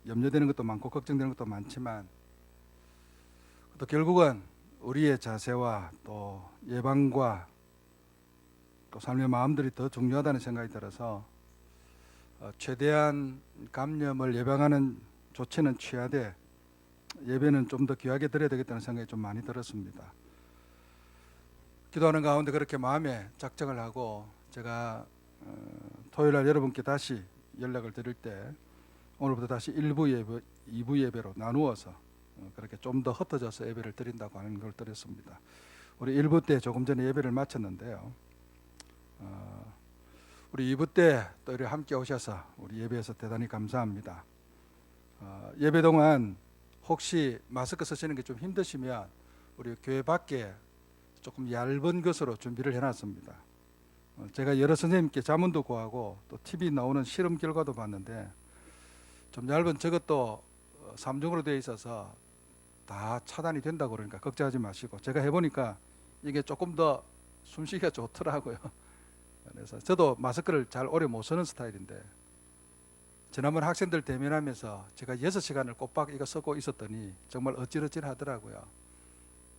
염려되는 것도 많고 걱정되는 것도 많지만 또 결국은 우리의 자세와 또 예방과 또 삶의 마음들이 더 중요하다는 생각이 들어서 최대한 감염을 예방하는 조치는 취하되 예배는 좀 더 귀하게 드려야 되겠다는 생각이 좀 많이 들었습니다. 기도하는 가운데 그렇게 마음에 작정을 하고 제가 토요일날 여러분께 다시 연락을 드릴 때 오늘부터 다시 1부 예배, 2부 예배로 나누어서 그렇게 좀 더 흩어져서 예배를 드린다고 하는 걸 드렸습니다. 우리 1부 때 조금 전에 예배를 마쳤는데요. 우리 2부 때 또 이렇게 함께 오셔서 우리 예배에서 대단히 감사합니다. 예배 동안 혹시 마스크 쓰시는 게 좀 힘드시면 우리 교회 밖에 조금 얇은 것으로 준비를 해놨습니다. 제가 여러 선생님께 자문도 구하고 또 TV 나오는 실험 결과도 봤는데 좀 얇은 저것도 3중으로 되어 있어서 다 차단이 된다고 그러니까 걱정하지 마시고 제가 해보니까 이게 조금 더 숨쉬기가 좋더라고요. 그래서 저도 마스크를 잘 오래 못 쓰는 스타일인데 지난번 학생들 대면하면서 제가 6시간을 꼬박 이거 쓰고 있었더니 정말 어찌러찌 하더라고요.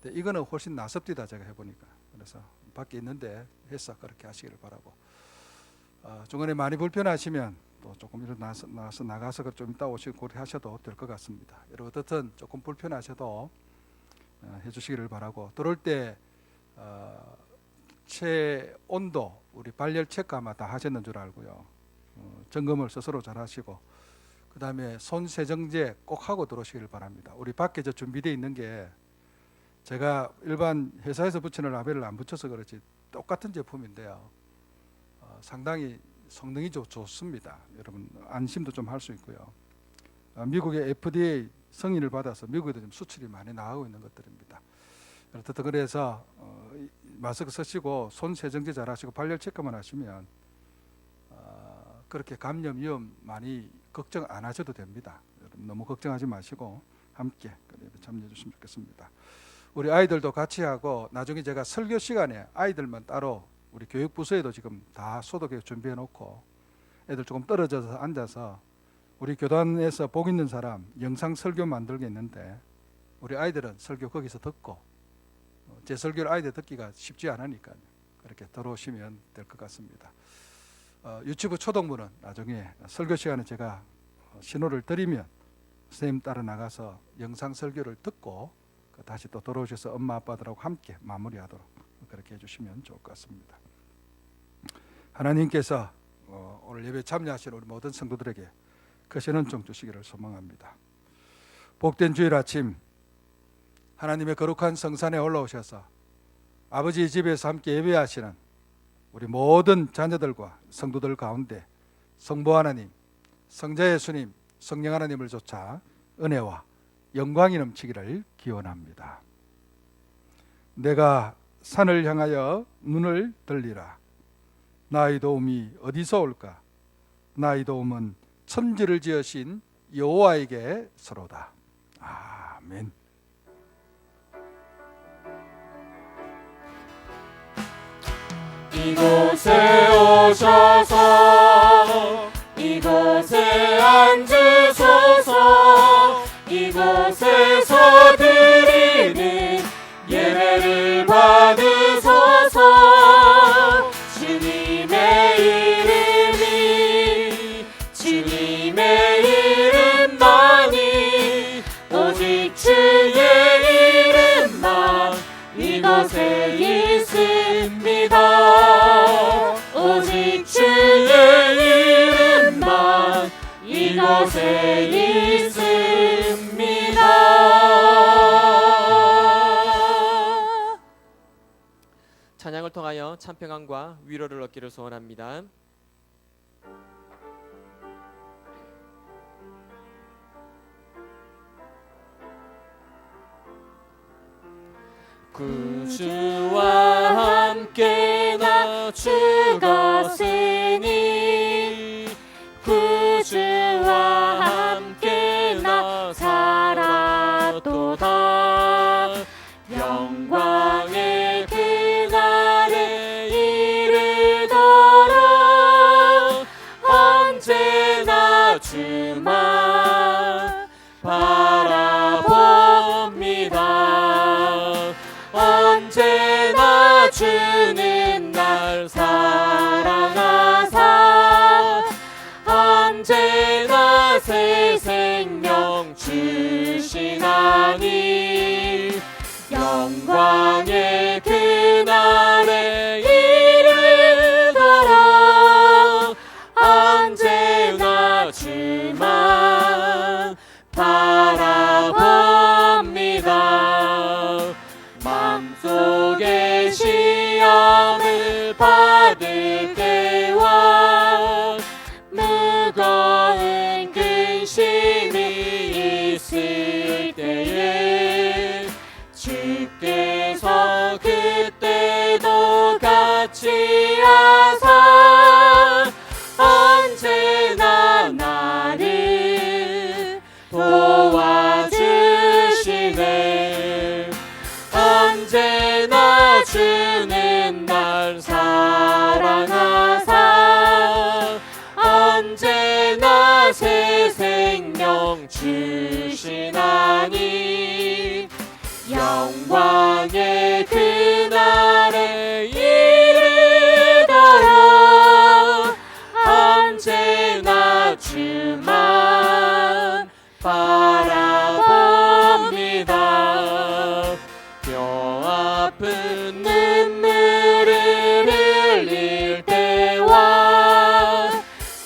근데 이거는 훨씬 나섭디다 제가 해보니까. 그래서 밖에 있는데 해서 그렇게 하시기를 바라고 중간에 많이 불편하시면 또 조금 일어나서 나가서 좀 이따 오시고 고려하셔도 될 것 같습니다. 여러분 어떻든 조금 불편하셔도 해주시기를 바라고 들어올 때 체온도 우리 발열 체크 아마 다 하셨는 줄 알고요. 점검을 스스로 잘 하시고 그 다음에 손 세정제 꼭 하고 들어오시기를 바랍니다. 우리 밖에 저 준비되어 있는 게 제가 일반 회사에서 붙이는 라벨을 안 붙여서 그렇지 똑같은 제품인데요. 상당히 성능이 좋습니다. 여러분 안심도 좀 할 수 있고요. 미국의 FDA 승인을 받아서 미국에도 좀 수출이 많이 나가고 있는 것들입니다. 어쨌든 그래서 마스크 쓰시고 손 세정제 잘 하시고 발열 체크만 하시면 그렇게 감염 위험 많이 걱정 안 하셔도 됩니다. 여러분 너무 걱정하지 마시고 함께 참여해 주시면 좋겠습니다. 우리 아이들도 같이 하고 나중에 제가 설교 시간에 아이들만 따로 우리 교육부서에도 지금 다 소독해 준비해 놓고 애들 조금 떨어져서 앉아서 우리 교단에서 복 있는 사람 영상 설교 만들겠는데 우리 아이들은 설교 거기서 듣고 제 설교를 아이들 듣기가 쉽지 않으니까 그렇게 들어오시면 될 것 같습니다. 유치부 초등부는 나중에 설교 시간에 제가 신호를 드리면 선생님 따라 나가서 영상 설교를 듣고 다시 또 돌아오셔서 엄마 아빠들하고 함께 마무리하도록 그렇게 해주시면 좋을 것 같습니다. 하나님께서 오늘 예배에 참여하시는 우리 모든 성도들에게 크신 은총 주시기를 소망합니다. 복된 주일 아침 하나님의 거룩한 성산에 올라오셔서 아버지의 집에서 함께 예배하시는 우리 모든 자녀들과 성도들 가운데 성부 하나님, 성자 예수님, 성령 하나님을 쫓아 은혜와 영광이 넘치기를 기원합니다. 내가 산을 향하여 눈을 들리라. 나의 도움이 어디서 올까? 나의 도움은 천지를 지으신 여호와에게 서로다. 아멘. 이곳에 오셔서 이곳에 앉으소서. 이곳에서 드리는 예배를 받으소서. 주님의 이름만이 오직 주의 이름만 이곳에 있습니다. 오직 주의 이름만 이곳에 있습니다. 찬양을 통하여 참평안과 위로를 얻기를 소원합니다. 구주와 함께 나 죽었으니 구주와 함께 나 살았도다. 영광의 그날에 이르도록 언제나 주만 주는 날 사랑하사 언제나 새 생명 주시나니 영광의 그날에 이르도록 언제나 주만 바라봅니다. 마음속에 시험을 받을 때와 무거운 근심이 있을 때에 주께서 그때도 같이 하사 언제나 나를 도와주시네. 언제나 주는 날 사랑하사 언제나 새 생명 주시나니 영광의 그날에 이르도록 언제나 주만 바라봅니다. 뼈아픈 눈물을 흘릴 때와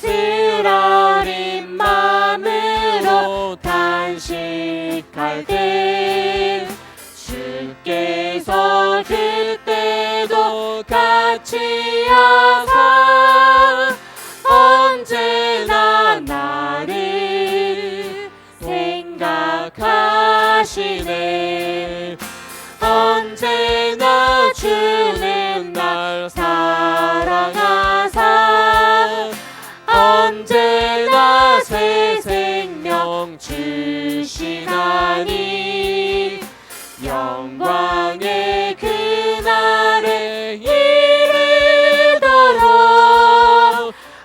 쓰라린 마음으로 단식할 때 주께서 그때도 같이 하사 언제나 나를 생각하시네. 언제나 주는 날 사랑하사 언제나 새 생명 주시나니 영광의 그날에 이르도록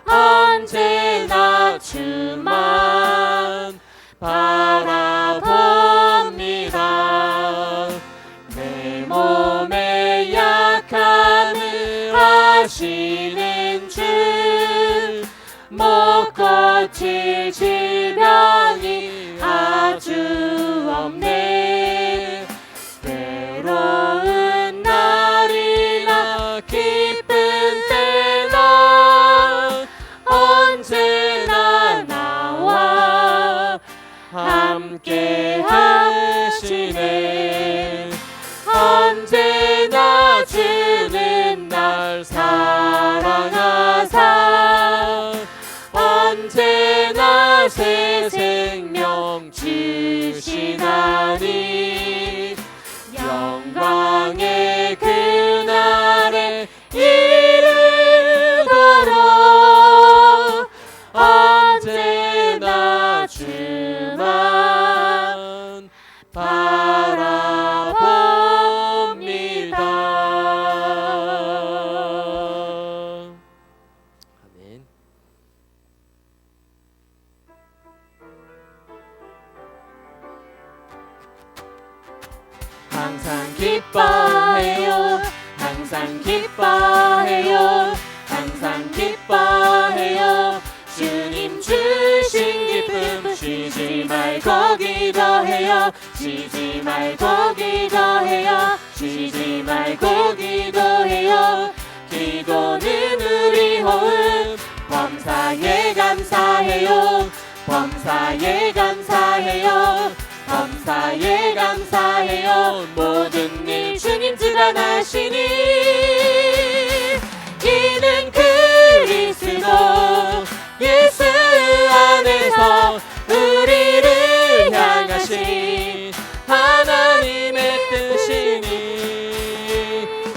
언제나 주만 바라봅니다. 내 몸의 약함을 아시는 주 못 고칠 질병이 아주 없네. 외로운 날이나 기쁜 때나 언제나 나와 함께 하시네. 언제나 주는 날 사랑하사 언제나 새 생명 주시나니 영광의 그날에 이르도록 언제나 주만 바라봅니다. 아멘. 항상 기뻐해요. 항상 기뻐해요. 항상 기뻐해요. 주님 주신 기쁨 쉬지 말고 기도해요. 쉬지 말고 기도해요. 쉬지 말고 기도해요. 기도는 우리 호흡 범사에 감사해요. 범사에 감사해요. 범사에 감사해요. 모든 일 주님 주관하시니 이는 그리스도 예수 안에서 우리를 향하신 하나님의 뜻이니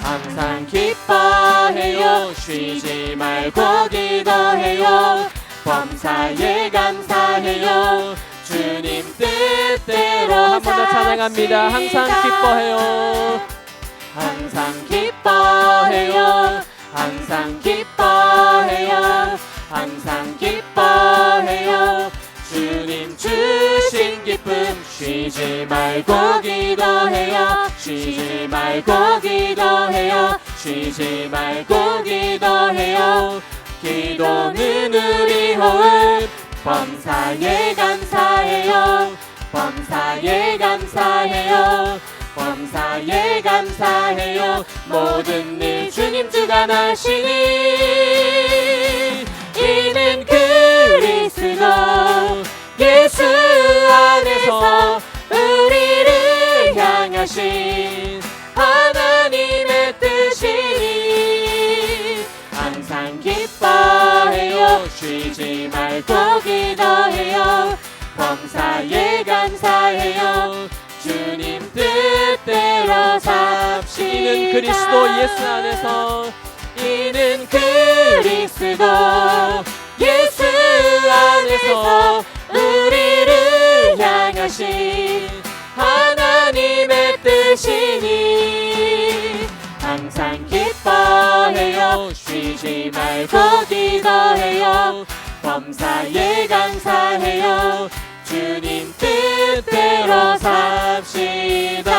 항상 기뻐해요. 쉬지 말고 기도해요. 범사에 감사해요. 주님 뜻대로 한 번 더 찬양합니다. 항상 기뻐해요. 항상 기뻐해요. 항상 기뻐해요. 항상 기뻐해요. 주님 주신 기쁨 쉬지 말고 기도해요. 쉬지 말고 기도해요. 쉬지 말고 기도해요. 기도는 우리 호흡. 범사에 감사해요. 범사에 감사해요. 범사에 감사해요. 모든 일 주님 주관하시니 이는 그리스도 예수 안에서 우리를 향하신 하나님의 뜻이니 항상 기뻐해요. 쉬지 말고 기도해요. 범사에 감사해요. 주님 뜻대로 삽시다. 이는 그리스도 예수 안에서 이는 그리스도 예수 안에서 우리를 향하신 하나님의 뜻이니 항상 기뻐해요. 쉬지 말고 기도해요. 범사에 감사해요. 주님 뜻대로 삽시다.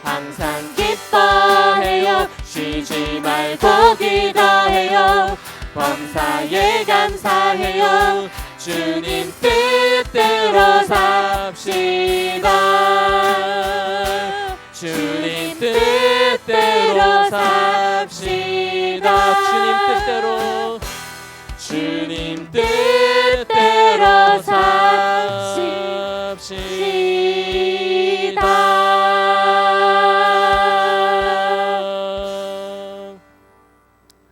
항상 기뻐해요. 쉬지 말고 기도해요. 범사에 감사해요. 주님 뜻대로 삽시다. 주님 뜻대로 삽시다. 주님 뜻대로 주님 뜻대로 삽시다.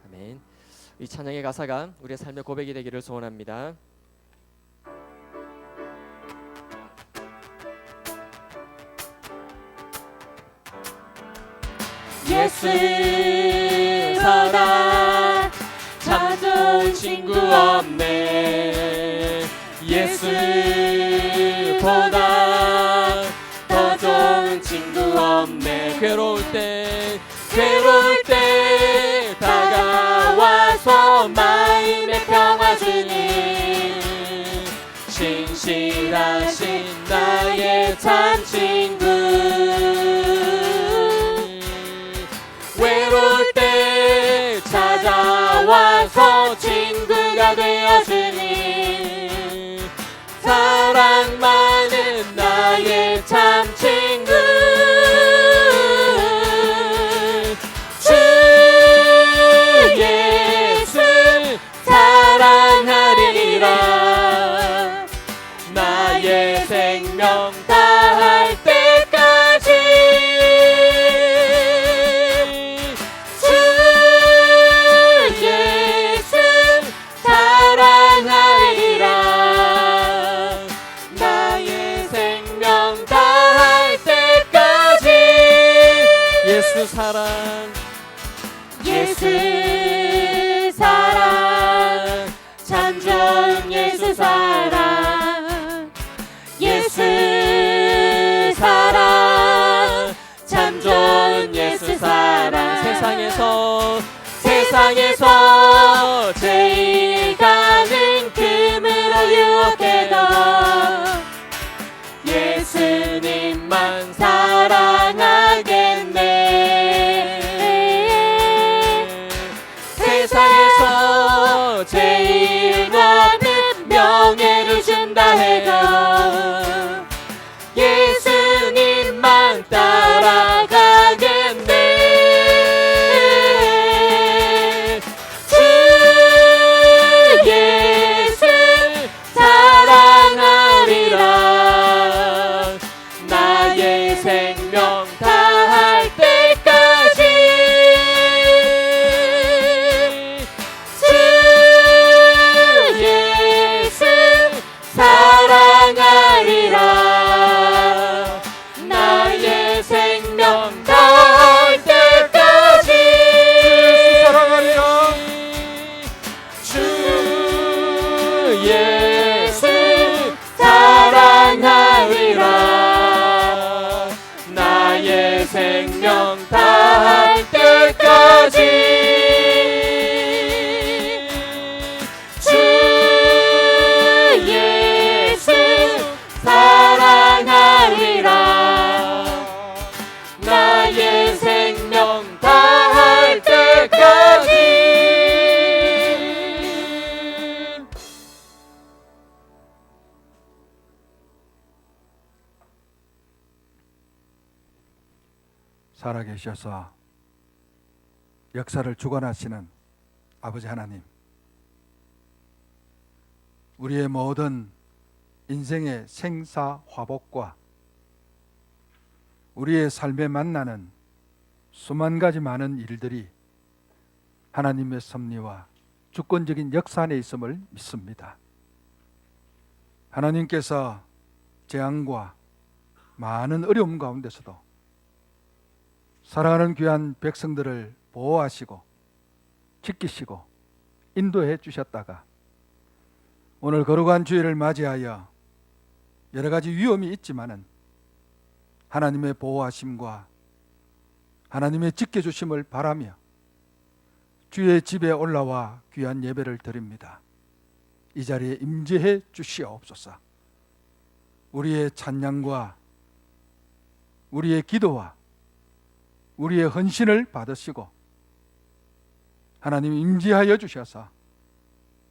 아멘. 이 찬양의 가사가 우리의 삶의 고백이 되기를 소원합니다. 예수 사랑 참 좋은 친구 없네. 예수보다 더 좋은 친구 없네. 괴로울 때 다가와서 마음의 평화 주니 신실하신 나의 참 친구. 외로울 때 찾아와서 친구가 되어주니 사랑 많은 나의 참 친구. 주 예수 사랑하리라. 나의 생명 다할 때까지 주 예수 사랑하리라. 나의 생명 다할 때까지 예수 사랑 예수 사랑 참 좋은 예수 사랑. 예수 사랑 참 좋은 예수 사랑. 세상에서 제일 가는 금으로 유혹해도 예수님만 사랑하겠네. 세상에서 제일 많은 명예를 준다 해도 예수님만 따라가겠네. 주 예수 사랑하리라. 나의 생명 다할 때까지 주 예수 사랑 살아계셔서 역사를 주관하시는 아버지 하나님, 우리의 모든 인생의 생사화복과 우리의 삶에 만나는 수만 가지 많은 일들이 하나님의 섭리와 주권적인 역사 안에 있음을 믿습니다. 하나님께서 재앙과 많은 어려움 가운데서도 사랑하는 귀한 백성들을 보호하시고 지키시고 인도해 주셨다가 오늘 거룩한 주일을 맞이하여 여러 가지 위험이 있지만은 하나님의 보호하심과 하나님의 지켜주심을 바라며 주의 집에 올라와 귀한 예배를 드립니다. 이 자리에 임재해 주시옵소서. 우리의 찬양과 우리의 기도와 우리의 헌신을 받으시고 하나님 임재하여 주셔서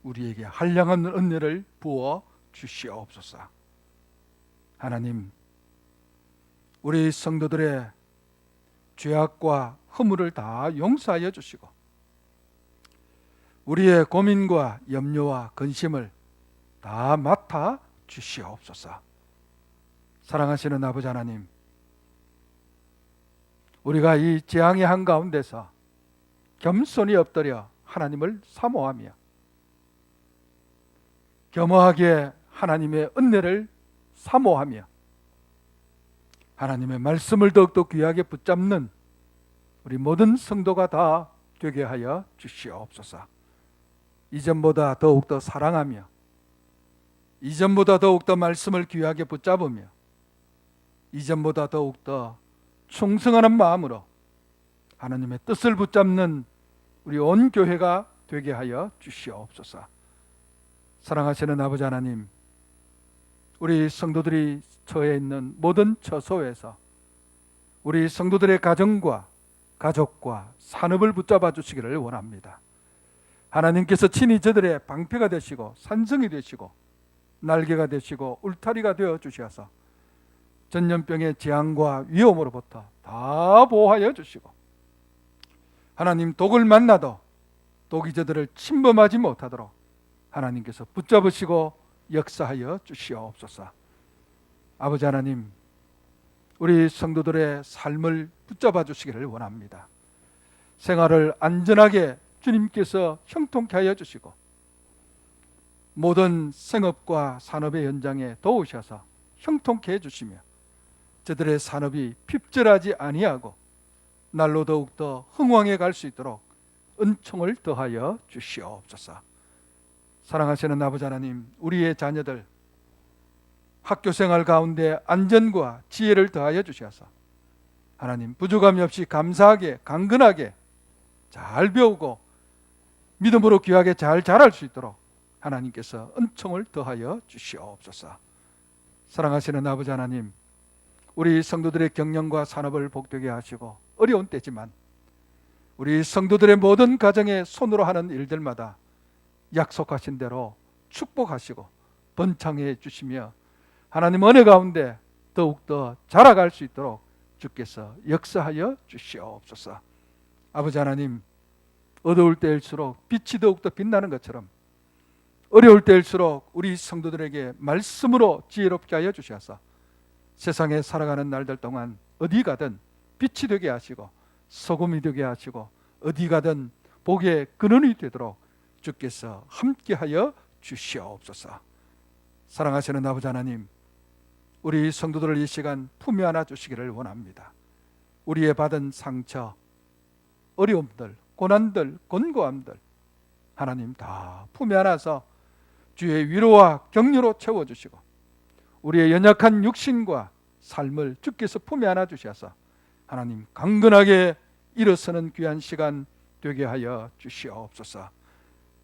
우리에게 한량한 은혜를 부어 주시옵소서. 하나님, 우리 성도들의 죄악과 허물을 다 용서하여 주시고 우리의 고민과 염려와 근심을 다 맡아 주시옵소서. 사랑하시는 아버지 하나님, 우리가 이 재앙의 한가운데서 겸손히 엎드려 하나님을 사모하며 겸허하게 하나님의 은혜를 사모하며 하나님의 말씀을 더욱더 귀하게 붙잡는 우리 모든 성도가 다 되게 하여 주시옵소서. 이전보다 더욱더 사랑하며 이전보다 더욱더 말씀을 귀하게 붙잡으며 이전보다 더욱더 충성하는 마음으로 하나님의 뜻을 붙잡는 우리 온 교회가 되게 하여 주시옵소서. 사랑하시는 아버지 하나님, 우리 성도들이 처해 있는 모든 처소에서 우리 성도들의 가정과 가족과 산업을 붙잡아 주시기를 원합니다. 하나님께서 친히 저들의 방패가 되시고 산성이 되시고 날개가 되시고 울타리가 되어 주셔서 전염병의 재앙과 위험으로부터 다 보호하여 주시고 하나님, 독을 만나도 독이 저들을 침범하지 못하도록 하나님께서 붙잡으시고 역사하여 주시옵소서. 아버지 하나님, 우리 성도들의 삶을 붙잡아 주시기를 원합니다. 생활을 안전하게 주님께서 형통케 하여 주시고 모든 생업과 산업의 현장에 도우셔서 형통케 해주시며 저들의 산업이 핍절하지 아니하고 날로 더욱더 흥왕해 갈 수 있도록 은총을 더하여 주시옵소서. 사랑하시는 아버지 하나님, 우리의 자녀들 학교 생활 가운데 안전과 지혜를 더하여 주셔서 하나님 부족함이 없이 감사하게 강건하게 잘 배우고 믿음으로 귀하게 잘 자랄 수 있도록 하나님께서 은총을 더하여 주시옵소서. 사랑하시는 아버지 하나님, 우리 성도들의 경영과 산업을 복되게 하시고 어려운 때지만 우리 성도들의 모든 가정에 손으로 하는 일들마다 약속하신 대로 축복하시고 번창해 주시며 하나님 은혜 가운데 더욱더 자라갈 수 있도록 주께서 역사하여 주시옵소서. 아버지 하나님, 어두울 때일수록 빛이 더욱더 빛나는 것처럼 어려울 때일수록 우리 성도들에게 말씀으로 지혜롭게 하여 주셔서 세상에 살아가는 날들 동안 어디 가든 빛이 되게 하시고 소금이 되게 하시고 어디 가든 복의 근원이 되도록 주께서 함께하여 주시옵소서. 사랑하시는 아버지 하나님, 우리 성도들을 이 시간 품에 안아 주시기를 원합니다. 우리의 받은 상처, 어려움들, 고난들, 곤고함들 하나님 다 품에 안아서 주의 위로와 격려로 채워주시고 우리의 연약한 육신과 삶을 주께서 품에 안아 주셔서 하나님 강건하게 일어서는 귀한 시간 되게 하여 주시옵소서.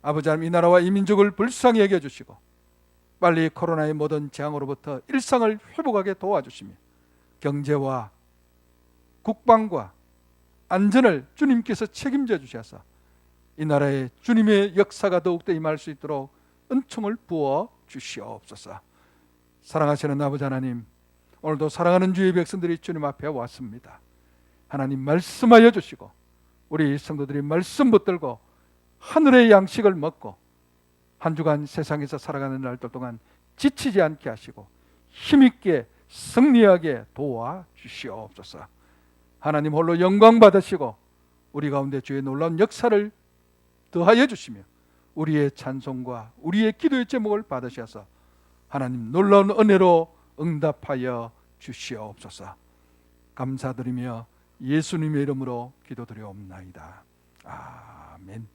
아버지 하나님, 이 나라와 이 민족을 불쌍히 여겨주시고 빨리 코로나의 모든 재앙으로부터 일상을 회복하게 도와주시며 경제와 국방과 안전을 주님께서 책임져 주셔서 이 나라에 주님의 역사가 더욱더 임할 수 있도록 은총을 부어 주시옵소서. 사랑하시는 아버지 하나님, 오늘도 사랑하는 주의 백성들이 주님 앞에 왔습니다. 하나님 말씀하여 주시고 우리 성도들이 말씀 붙들고 하늘의 양식을 먹고 한 주간 세상에서 살아가는 날들 동안 지치지 않게 하시고 힘있게 승리하게 도와주시옵소서. 하나님 홀로 영광 받으시고 우리 가운데 주의 놀라운 역사를 더하여 주시며 우리의 찬송과 우리의 기도의 제목을 받으셔서 하나님 놀라운 은혜로 응답하여 주시옵소서. 감사드리며 예수님의 이름으로 기도드리옵나이다. 아멘.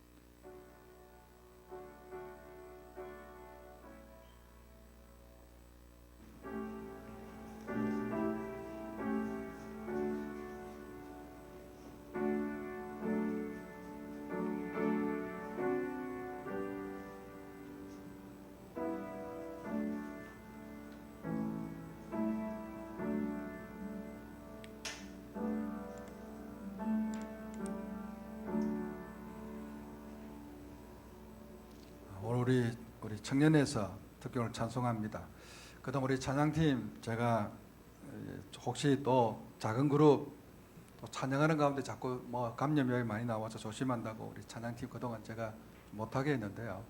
오늘 우리 청년에서 특히 오늘 찬송합니다. 그다음 우리 찬양팀 제가 혹시 또 작은 그룹 또 찬양하는 가운데 자꾸 뭐 감염병이 많이 나와서 조심한다고 우리 찬양팀 그동안 제가 못하게 했는데요.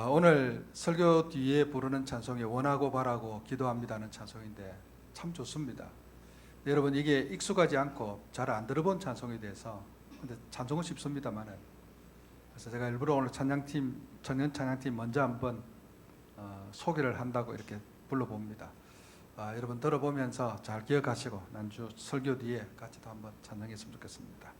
오늘 설교 뒤에 부르는 찬송이 원하고 바라고 기도합니다는 찬송인데 참 좋습니다. 여러분 이게 익숙하지 않고 잘 안 들어본 찬송에 대해서 근데 찬송은 쉽습니다만은 그래서 제가 일부러 오늘 찬양팀 청년 찬양팀 먼저 한번 소개를 한다고 이렇게 불러봅니다. 여러분 들어보면서 잘 기억하시고 난주 설교 뒤에 같이 또 한번 찬양했으면 좋겠습니다.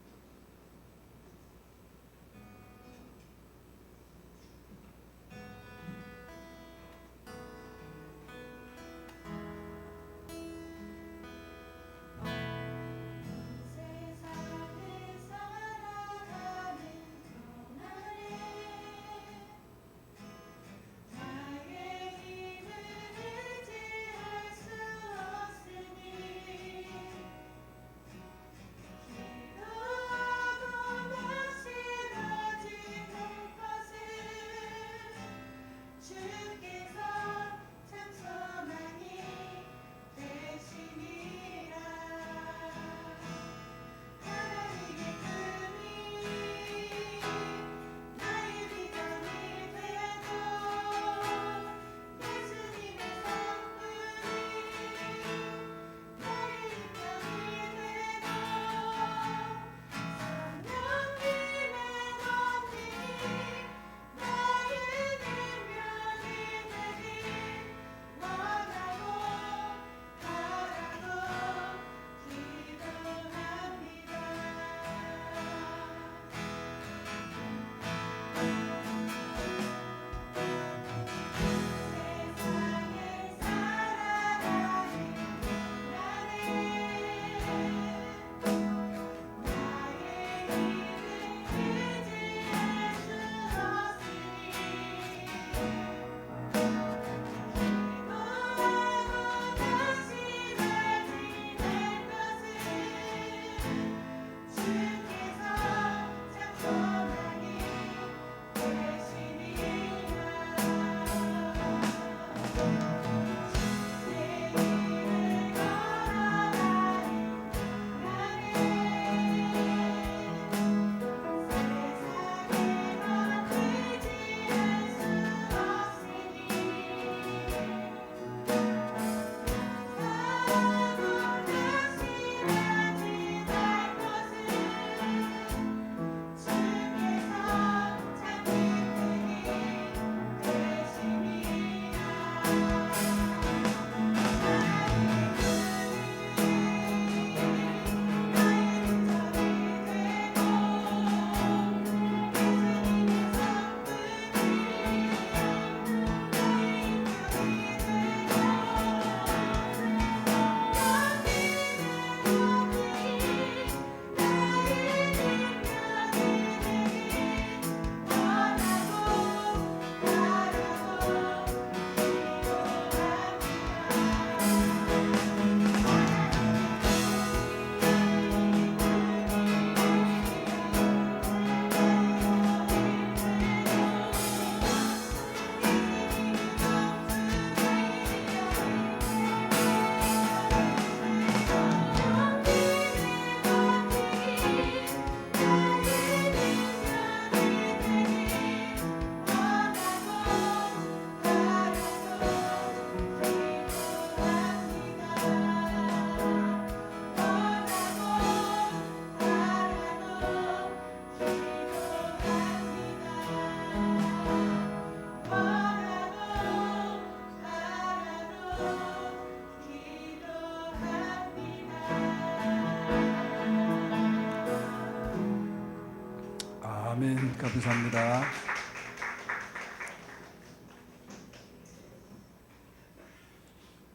감사합니다.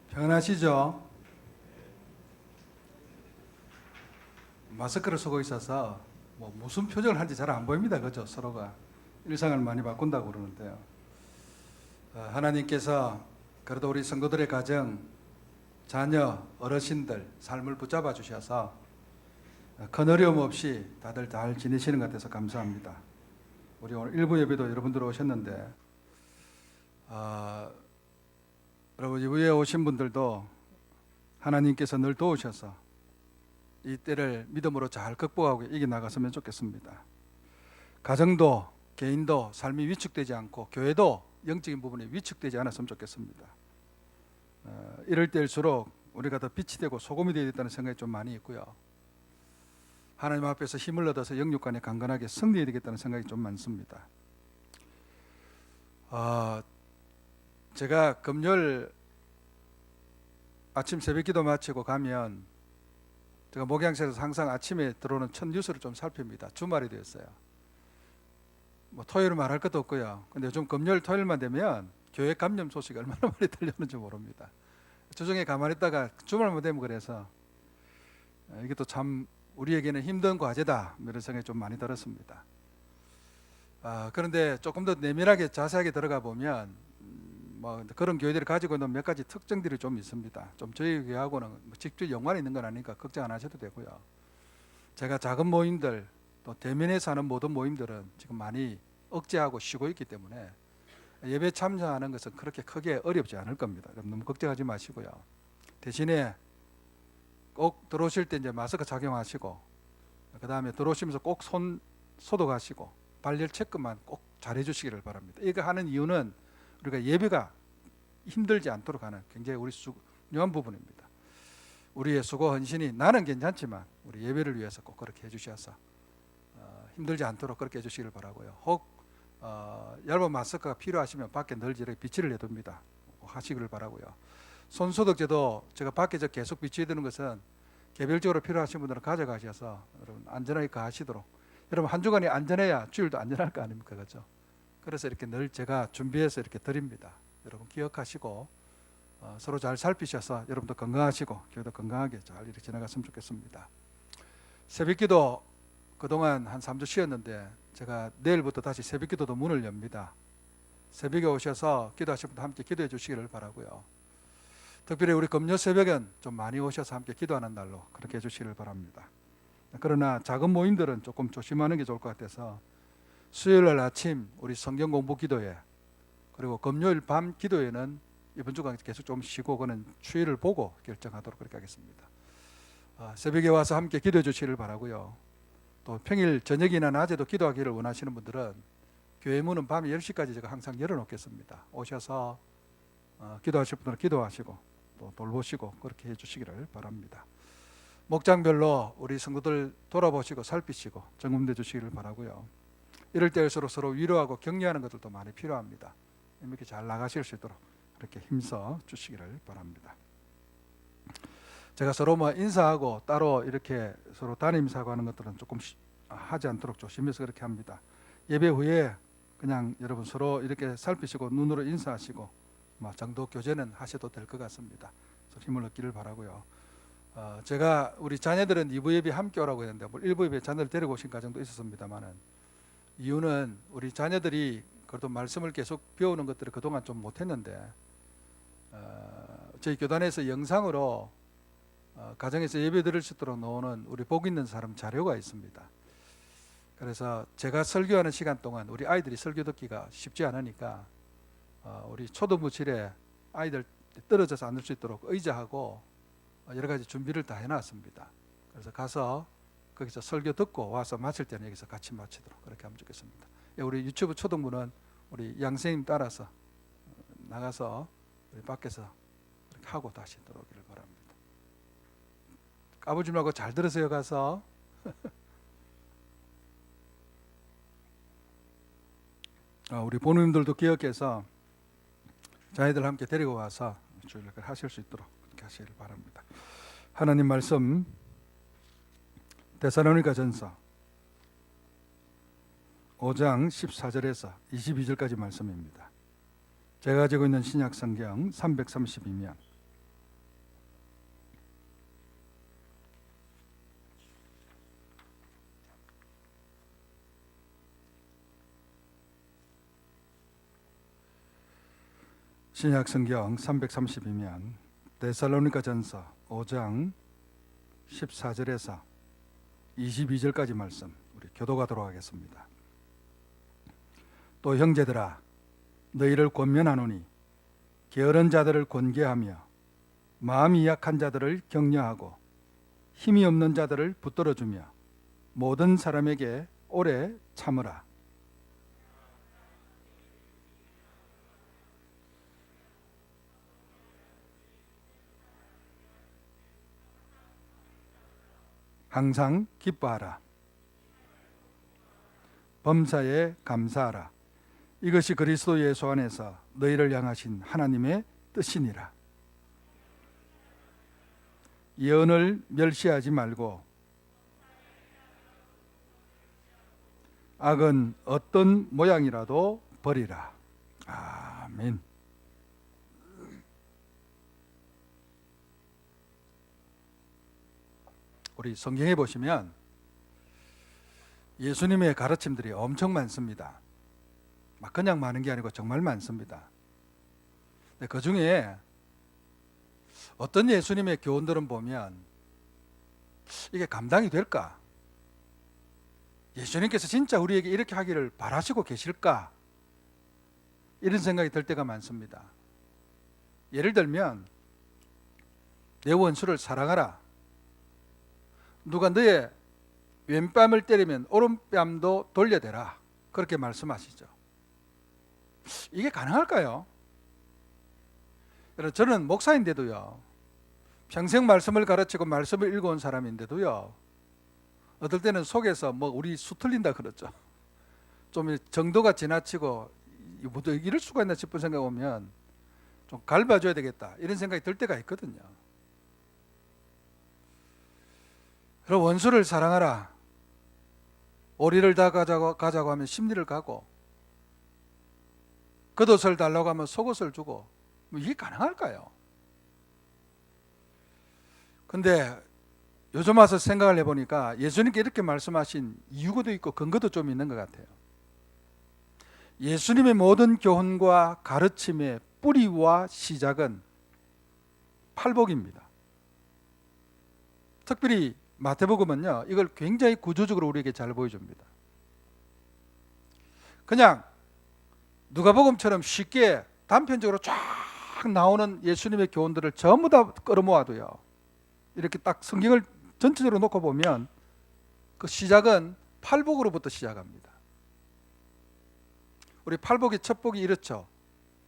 평안하시죠? 마스크를 쓰고 있어서 뭐 무슨 표정을 하는지 잘 안 보입니다. 그죠? 서로가 일상을 많이 바꾼다고 그러는데요. 하나님께서 그래도 우리 성도들의 가정, 자녀, 어르신들 삶을 붙잡아 주셔서 큰 어려움 없이 다들 잘 지내시는 것 같아서 감사합니다. 우리 오늘 일부 예배도 여러분들 오셨는데 여러분 이후에 오신 분들도 하나님께서 늘 도우셔서 이 때를 믿음으로 잘 극복하고 이겨나갔으면 좋겠습니다. 가정도 개인도 삶이 위축되지 않고 교회도 영적인 부분이 위축되지 않았으면 좋겠습니다. 이럴 때일수록 우리가 더 빛이 되고 소금이 되어야 된다는 생각이 좀 많이 있고요. 하나님 앞에서 힘을 얻어서 영육간에 강건하게 승리해야 되겠다는 생각이 좀 많습니다. 제가 금요일 아침 새벽기도 마치고 가면 제가 목양실에서 항상 아침에 들어오는 첫 뉴스를 좀 살핍니다. 주말이 되었어요. 뭐 토요일은 말할 것도 없고요. 근데 요즘 금요일 토요일만 되면 교회 감염 소식이 얼마나 많이 들려오는지 모릅니다. 주중에 가만히 있다가 주말만 되면 그래서 이게 또 참 우리에게는 힘든 과제다 이런 생각이 좀 많이 들었습니다. 그런데 조금 더 내밀하게 자세하게 들어가 보면 뭐 그런 교회들이 가지고 있는 몇 가지 특징들이 좀 있습니다. 좀 저희 교회하고는 직접 연관이 있는 건 아니니까 걱정 안 하셔도 되고요. 제가 작은 모임들 또 대면에서 하는 모든 모임들은 지금 많이 억제하고 쉬고 있기 때문에 예배 참여하는 것은 그렇게 크게 어렵지 않을 겁니다. 너무 걱정하지 마시고요. 대신에 꼭 들어오실 때 이제 마스크 착용하시고 그 다음에 들어오시면서 꼭 손 소독하시고 발열 체크만 꼭 잘 해주시기를 바랍니다. 이거 하는 이유는 우리가 예배가 힘들지 않도록 하는 굉장히 우리 중요한 부분입니다. 우리의 수고 헌신이 나는 괜찮지만 우리 예배를 위해서 꼭 그렇게 해주셔서 힘들지 않도록 그렇게 해주시기를 바라고요. 혹 얇은 마스크가 필요하시면 밖에 늘 이렇게 비치를 해둡니다. 하시기를 바라고요. 손소독제도 제가 밖에 계속 비치해 두는 것은 개별적으로 필요하신 분들은 가져가셔서 여러분 안전하게 가시도록. 여러분 한 주간이 안전해야 주일도 안전할 거 아닙니까, 그렇죠? 그래서 이렇게 늘 제가 준비해서 이렇게 드립니다. 여러분 기억하시고 서로 잘 살피셔서 여러분도 건강하시고 교회도 건강하게 잘 이렇게 지나갔으면 좋겠습니다. 새벽기도 그동안 한 3주 쉬었는데 제가 내일부터 다시 새벽기도도 문을 엽니다. 새벽에 오셔서 기도하실 분들 함께 기도해 주시기를 바라고요. 특별히 우리 금요 새벽은 좀 많이 오셔서 함께 기도하는 날로 그렇게 해주시기를 바랍니다. 그러나 작은 모임들은 조금 조심하는 게 좋을 것 같아서 수요일 날 아침 우리 성경 공부 기도회 그리고 금요일 밤 기도회는 이번 주간 계속 좀 쉬고 그는 추이를 보고 결정하도록 그렇게 하겠습니다. 새벽에 와서 함께 기도해 주시기를 바라고요. 또 평일 저녁이나 낮에도 기도하기를 원하시는 분들은 교회 문은 밤 10시까지 제가 항상 열어놓겠습니다. 오셔서 기도하실 분들은 기도하시고 또 돌보시고 그렇게 해주시기를 바랍니다. 목장별로 우리 성도들 돌아보시고 살피시고 점검해 주시기를 바라고요. 이럴 때일수록 서로 위로하고 격려하는 것들도 많이 필요합니다. 이렇게 잘 나가실 수 있도록 그렇게 힘써 주시기를 바랍니다. 제가 서로 인사하고 따로 이렇게 서로 담임 사고하는 것들은 조금 하지 않도록 조심해서 그렇게 합니다. 예배 후에 그냥 여러분 서로 이렇게 살피시고 눈으로 인사하시고 정도 교제는 하셔도 될 것 같습니다. 힘을 얻기를 바라고요. 제가 우리 자녀들은 2부 예배 함께 오라고 했는데 1부 예배 자녀를 데리고 오신 가정도 있었습니다만은 이유는 우리 자녀들이 그래도 말씀을 계속 배우는 것들을 그동안 좀 못했는데 저희 교단에서 영상으로 가정에서 예배 드릴 수 있도록 놓는 우리 복 있는 사람 자료가 있습니다. 그래서 제가 설교하는 시간 동안 우리 아이들이 설교 듣기가 쉽지 않으니까 우리 초등부실에 아이들 떨어져서 앉을 수 있도록 의자하고 여러 가지 준비를 다 해놨습니다. 그래서 가서 거기서 설교 듣고 와서 마칠 때는 여기서 같이 마치도록 그렇게 하면 좋겠습니다. 우리 유치부 초등부는 우리 양생님 따라서 나가서 우리 밖에서 그렇게 하고 다시 들어오기를 바랍니다. 까불지 말고 잘 들으세요. 가서 우리 부모님들도 기억해서 자녀들 함께 데리고 와서 주일을 하실 수 있도록 그렇게 하시길 바랍니다. 하나님 말씀 데살로니가 전서 5장 14절에서 22절까지 말씀입니다. 제가 가지고 있는 신약 성경 332면 신약 성경 332면 데살로니가전서 5장 14절에서 22절까지 말씀 우리 교도하도록 하겠습니다. 또 형제들아 너희를 권면하노니 게으른 자들을 권계하며 마음이 약한 자들을 격려하고 힘이 없는 자들을 붙들어주며 모든 사람에게 오래 참으라. 항상 기뻐하라. 범사에 감사하라. 이것이 그리스도 예수 안에서 너희를 향하신 하나님의 뜻이니라. 예언을 멸시하지 말고 악은 어떤 모양이라도 버리라. 아멘. 우리 성경에 보시면 예수님의 가르침들이 엄청 많습니다. 막 그냥 많은 게 아니고 정말 많습니다. 그 중에 어떤 예수님의 교훈들은 보면 이게 감당이 될까? 예수님께서 진짜 우리에게 이렇게 하기를 바라시고 계실까? 이런 생각이 들 때가 많습니다. 예를 들면 내 원수를 사랑하라. 누가 너의 왼뺨을 때리면 오른뺨도 돌려대라. 그렇게 말씀하시죠. 이게 가능할까요? 저는 목사인데도요, 평생 말씀을 가르치고 말씀을 읽어온 사람인데도요, 어떨 때는 속에서 뭐 우리 수틀린다 그러죠. 좀 정도가 지나치고 이럴 수가 있나 싶은 생각 오면 좀 갈봐줘야 되겠다 이런 생각이 들 때가 있거든요. 그럼 원수를 사랑하라. 오리를 다 가자고 하면 심리를 가고, 겉옷을 달라고 하면 속옷을 주고, 뭐 이게 가능할까요? 근데 요즘 와서 생각을 해보니까 예수님께 이렇게 말씀하신 이유도 있고 근거도 좀 있는 것 같아요. 예수님의 모든 교훈과 가르침의 뿌리와 시작은 팔복입니다. 특별히 마태복음은요, 이걸 굉장히 구조적으로 우리에게 잘 보여줍니다. 그냥 누가복음처럼 쉽게 단편적으로 쫙 나오는 예수님의 교훈들을 전부 다 끌어모아도요, 이렇게 딱 성경을 전체적으로 놓고 보면 그 시작은 팔복으로부터 시작합니다. 우리 팔복의 첫 복이 이렇죠.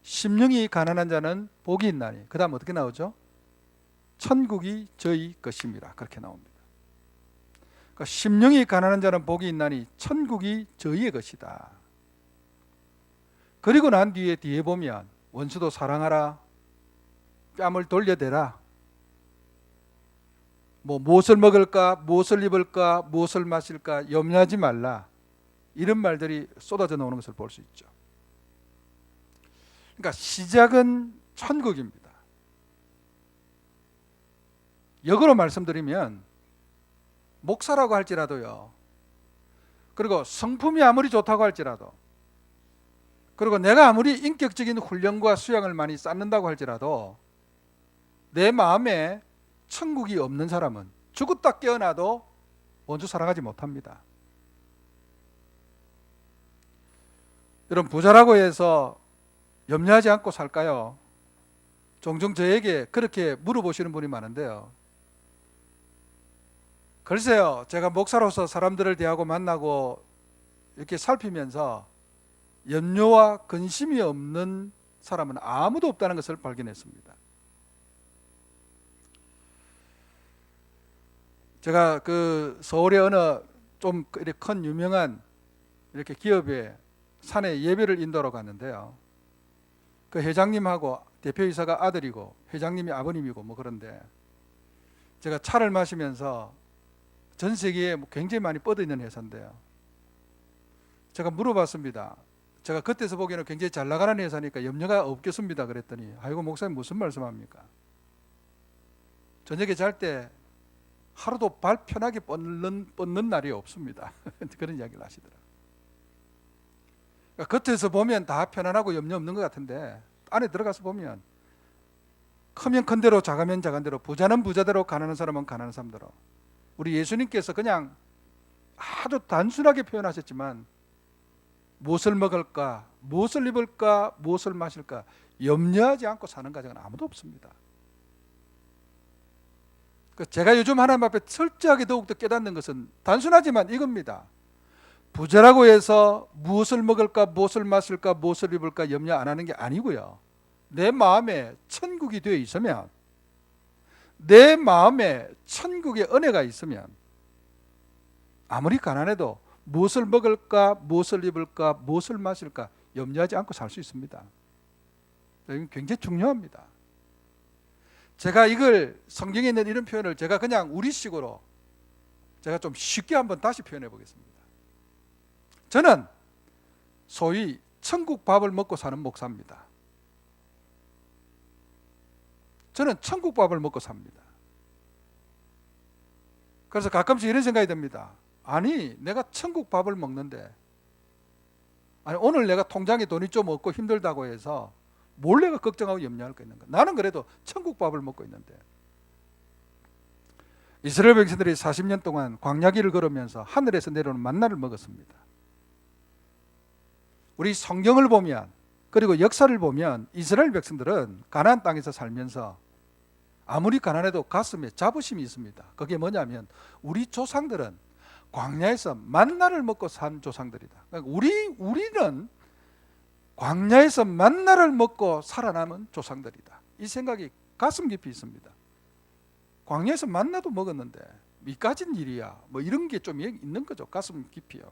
심령이 가난한 자는 복이 있나니. 그 다음 어떻게 나오죠? 천국이 저희 것입니다. 그렇게 나옵니다. 그러니까 심령이 가난한 자는 복이 있나니 천국이 저희의 것이다. 그리고 난 뒤에 보면 원수도 사랑하라, 뺨을 돌려대라, 뭐 무엇을 먹을까, 무엇을 입을까, 무엇을 마실까 염려하지 말라, 이런 말들이 쏟아져 나오는 것을 볼 수 있죠. 그러니까 시작은 천국입니다. 역으로 말씀드리면 목사라고 할지라도요, 그리고 성품이 아무리 좋다고 할지라도, 그리고 내가 아무리 인격적인 훈련과 수양을 많이 쌓는다고 할지라도 내 마음에 천국이 없는 사람은 죽었다 깨어나도 원수 사랑하지 못합니다. 여러분, 부자라고 해서 염려하지 않고 살까요? 종종 저에게 그렇게 물어보시는 분이 많은데요, 글쎄요, 제가 목사로서 사람들을 대하고 만나고 이렇게 살피면서 염려와 근심이 없는 사람은 아무도 없다는 것을 발견했습니다. 제가 그 서울의 어느 좀 이렇게 큰 유명한 이렇게 기업에 산에 예배를 인도하러 갔는데요, 그 회장님하고 대표이사가 아들이고 회장님이 아버님이고 뭐 그런데 제가 차를 마시면서 전 세계에 굉장히 많이 뻗어 있는 회사인데요, 제가 물어봤습니다. 제가 그때서 보기에는 굉장히 잘 나가는 회사니까 염려가 없겠습니다. 그랬더니 아이고 목사님 무슨 말씀합니까? 저녁에 잘 때 하루도 발 편하게 뻗는 날이 없습니다. 그런 이야기를 하시더라고요. 그러니까 겉에서 보면 다 편안하고 염려 없는 것 같은데 안에 들어가서 보면 크면 큰 대로 작으면 작은 대로 부자는 부자대로 가난한 사람은 가난한 사람대로 우리 예수님께서 그냥 아주 단순하게 표현하셨지만 무엇을 먹을까, 무엇을 입을까, 무엇을 마실까 염려하지 않고 사는 가정은 아무도 없습니다. 제가 요즘 하나님 앞에 철저하게 더욱더 깨닫는 것은 단순하지만 이겁니다. 부자라고 해서 무엇을 먹을까, 무엇을 마실까, 무엇을 입을까 염려 안 하는 게 아니고요. 내 마음에 천국이 되어 있으면, 내 마음에 천국의 은혜가 있으면 아무리 가난해도 무엇을 먹을까, 무엇을 입을까, 무엇을 마실까 염려하지 않고 살 수 있습니다. 이건 굉장히 중요합니다. 제가 이걸 성경에 있는 이런 표현을 제가 그냥 우리식으로 제가 좀 쉽게 한번 다시 표현해 보겠습니다. 저는 소위 천국 밥을 먹고 사는 목사입니다. 저는 천국 밥을 먹고 삽니다. 그래서 가끔씩 이런 생각이 듭니다. 아니 내가 천국 밥을 먹는데 아니 오늘 내가 통장에 돈이 좀 없고 힘들다고 해서 뭘 내가 걱정하고 염려할 거 있는가? 나는 그래도 천국 밥을 먹고 있는데 이스라엘 백성들이 40년 동안 광야길을 걸으면서 하늘에서 내려오는 만나를 먹었습니다. 우리 성경을 보면 그리고 역사를 보면 이스라엘 백성들은 가나안 땅에서 살면서 아무리 가난해도 가슴에 자부심이 있습니다. 그게 뭐냐면 우리 조상들은 광야에서 만나를 먹고 산 조상들이다. 그러니까 우리는 광야에서 만나를 먹고 살아남은 조상들이다. 이 생각이 가슴 깊이 있습니다. 광야에서 만나도 먹었는데 이까진 일이야. 뭐 이런 게 좀 있는 거죠. 가슴 깊이요.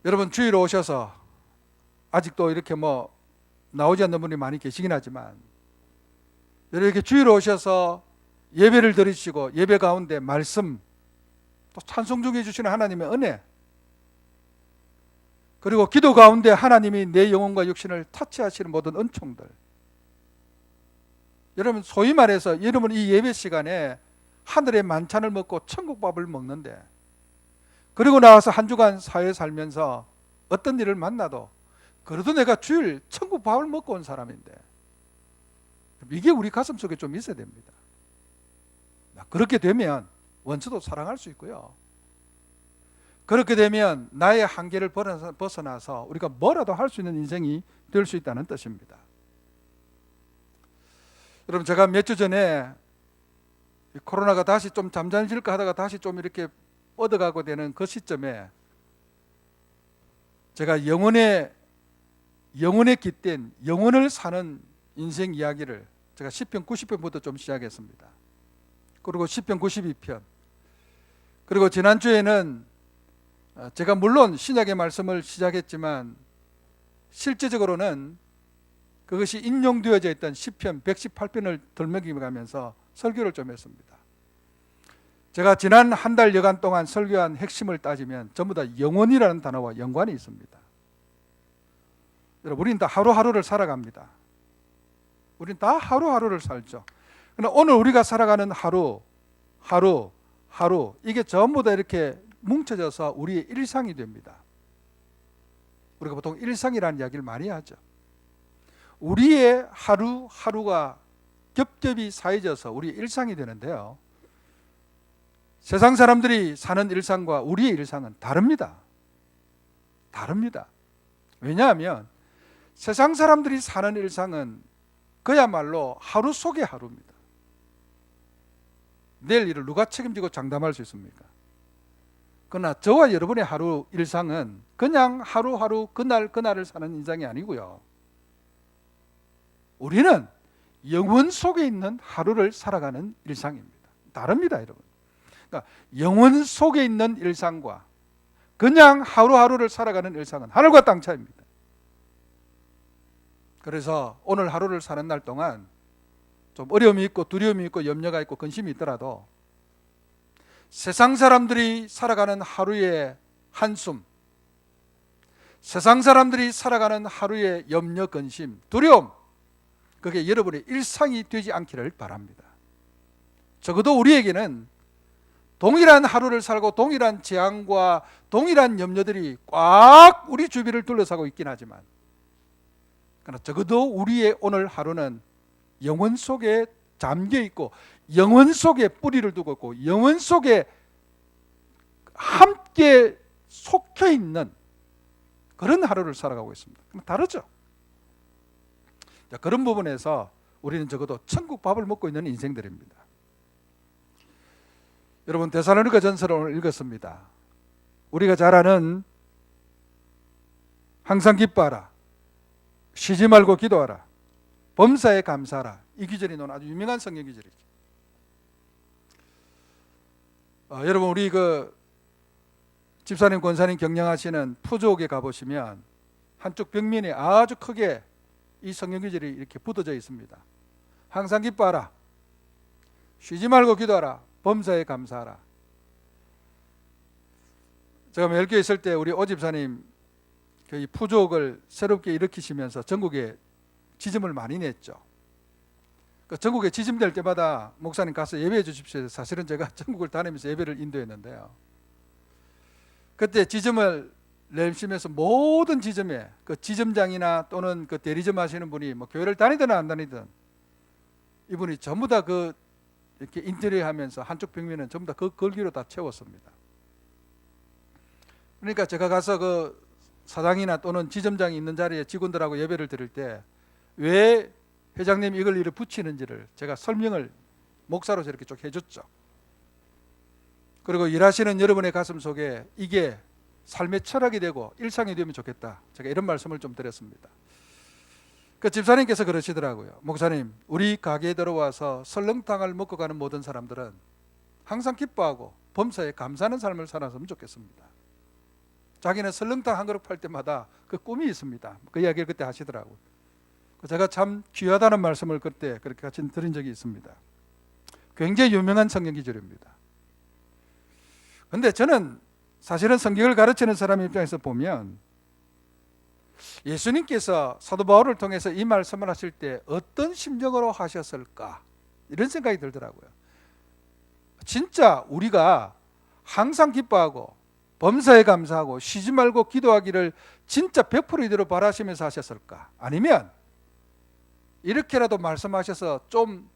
여러분 주일 오셔서 아직도 이렇게 뭐 나오지 않는 분이 많이 계시긴 하지만 이렇게 주일 오셔서 예배를 드리시고 예배 가운데 말씀 또 찬송 중에 주시는 하나님의 은혜 그리고 기도 가운데 하나님이 내 영혼과 육신을 터치하시는 모든 은총들 여러분 소위 말해서 여러분 이 예배 시간에 하늘의 만찬을 먹고 천국밥을 먹는데 그리고 나와서 한 주간 사회 살면서 어떤 일을 만나도 그래도 내가 주일 천국밥을 먹고 온 사람인데 이게 우리 가슴속에 좀 있어야 됩니다. 그렇게 되면 원수도 사랑할 수 있고요. 그렇게 되면 나의 한계를 벗어나서 우리가 뭐라도 할 수 있는 인생이 될 수 있다는 뜻입니다. 여러분 제가 몇 주 전에 코로나가 다시 좀 잠잠해질까 하다가 다시 좀 이렇게 뻗어가고 되는 그 시점에 제가 영혼에 깃든 영혼을 사는 인생 이야기를 제가 시편 90편부터 좀 시작했습니다. 그리고 시편 92편 그리고 지난주에는 제가 물론 신약의 말씀을 시작했지만 실제적으로는 그것이 인용되어져 있던 시편 118편을 들먹이면서 설교를 좀 했습니다. 제가 지난 한 달 여간 동안 설교한 핵심을 따지면 전부 다 영혼이라는 단어와 연관이 있습니다. 여러분 우리는 다 하루하루를 살아갑니다. 우리는 다 하루하루를 살죠. 그러나 오늘 우리가 살아가는 하루 이게 전부 다 이렇게 뭉쳐져서 우리의 일상이 됩니다. 우리가 보통 일상이라는 이야기를 많이 하죠. 우리의 하루하루가 겹겹이 쌓여져서 우리의 일상이 되는데요. 세상 사람들이 사는 일상과 우리의 일상은 다릅니다. 왜냐하면 세상 사람들이 사는 일상은 그야말로 하루 속의 하루입니다. 내일 일을 누가 책임지고 장담할 수 있습니까? 그러나 저와 여러분의 하루 일상은 그냥 하루하루 그날을 사는 인생이 아니고요. 우리는 영혼 속에 있는 하루를 살아가는 일상입니다. 다릅니다, 여러분. 그러니까 영혼 속에 있는 일상과 그냥 하루하루를 살아가는 일상은 하늘과 땅 차이입니다. 그래서 오늘 하루를 사는 날 동안 좀 어려움이 있고 두려움이 있고 염려가 있고 근심이 있더라도 세상 사람들이 살아가는 하루의 한숨, 세상 사람들이 살아가는 하루의 염려, 근심, 두려움, 그게 여러분의 일상이 되지 않기를 바랍니다. 적어도 우리에게는 동일한 하루를 살고 동일한 재앙과 동일한 염려들이 꽉 우리 주변을 둘러싸고 있긴 하지만, 그러나 적어도 우리의 오늘 하루는 영혼 속에 잠겨 있고 영혼 속에 뿌리를 두고 있고 영혼 속에 함께 속해 있는 그런 하루를 살아가고 있습니다. 다르죠? 자, 그런 부분에서 우리는 적어도 천국 밥을 먹고 있는 인생들입니다. 여러분, 데살로니가 전서를 오늘 읽었습니다. 우리가 잘 아는 항상 기뻐하라, 쉬지 말고 기도하라, 범사에 감사하라, 이 기절이 나온 아주 유명한 성경 기절이죠. 여러분, 우리 집사님, 권사님 경영하시는 푸주옥에 가보시면 한쪽 벽면에 아주 크게 이 성경 기절이 이렇게 붙어져 있습니다. 항상 기뻐하라, 쉬지 말고 기도하라, 범사에 감사하라. 제가 멜교에 있을 때 우리 오 집사님 이 푸주옥을 새롭게 일으키시면서 전국에 지점을 많이 냈죠. 전국에 지점될 때마다 목사님 가서 예배해 주십시오. 사실은 제가 전국을 다니면서 예배를 인도했는데요. 그때 지점을 내시면서 모든 지점에 그 지점장이나 또는 그 대리점 하시는 분이 뭐 교회를 다니든 안 다니든 이분이 전부 다 이렇게 인테리어 하면서 한쪽 벽면은 전부 다 그 걸기로 다 채웠습니다. 그러니까 제가 가서 그 사장이나 또는 지점장이 있는 자리에 직원들하고 예배를 드릴 때 왜 회장님 이걸 이렇게 붙이는지를 제가 설명을 목사로 저렇게 쭉 해줬죠. 그리고 일하시는 여러분의 가슴 속에 이게 삶의 철학이 되고 일상이 되면 좋겠다, 제가 이런 말씀을 좀 드렸습니다. 그 집사님께서 그러시더라고요. 목사님, 우리 가게에 들어와서 설렁탕을 먹고 가는 모든 사람들은 항상 기뻐하고 범사에 감사하는 삶을 살았으면 좋겠습니다. 자기는 설렁탕 한 그릇 팔 때마다 그 꿈이 있습니다. 그 이야기를 그때 하시더라고요. 제가 참 귀하다는 말씀을 그때 그렇게 같이 드린 적이 있습니다. 굉장히 유명한 성경 기절입니다. 그런데 저는 사실은 성경을 가르치는 사람 입장에서 보면 예수님께서 사도 바울을 통해서 이 말씀을 하실 때 어떤 심정으로 하셨을까, 이런 생각이 들더라고요. 진짜 우리가 항상 기뻐하고 범사에 감사하고 쉬지 말고 기도하기를 진짜 100% 이대로 바라시면서 하셨을까, 아니면 이렇게라도 말씀하셔서 좀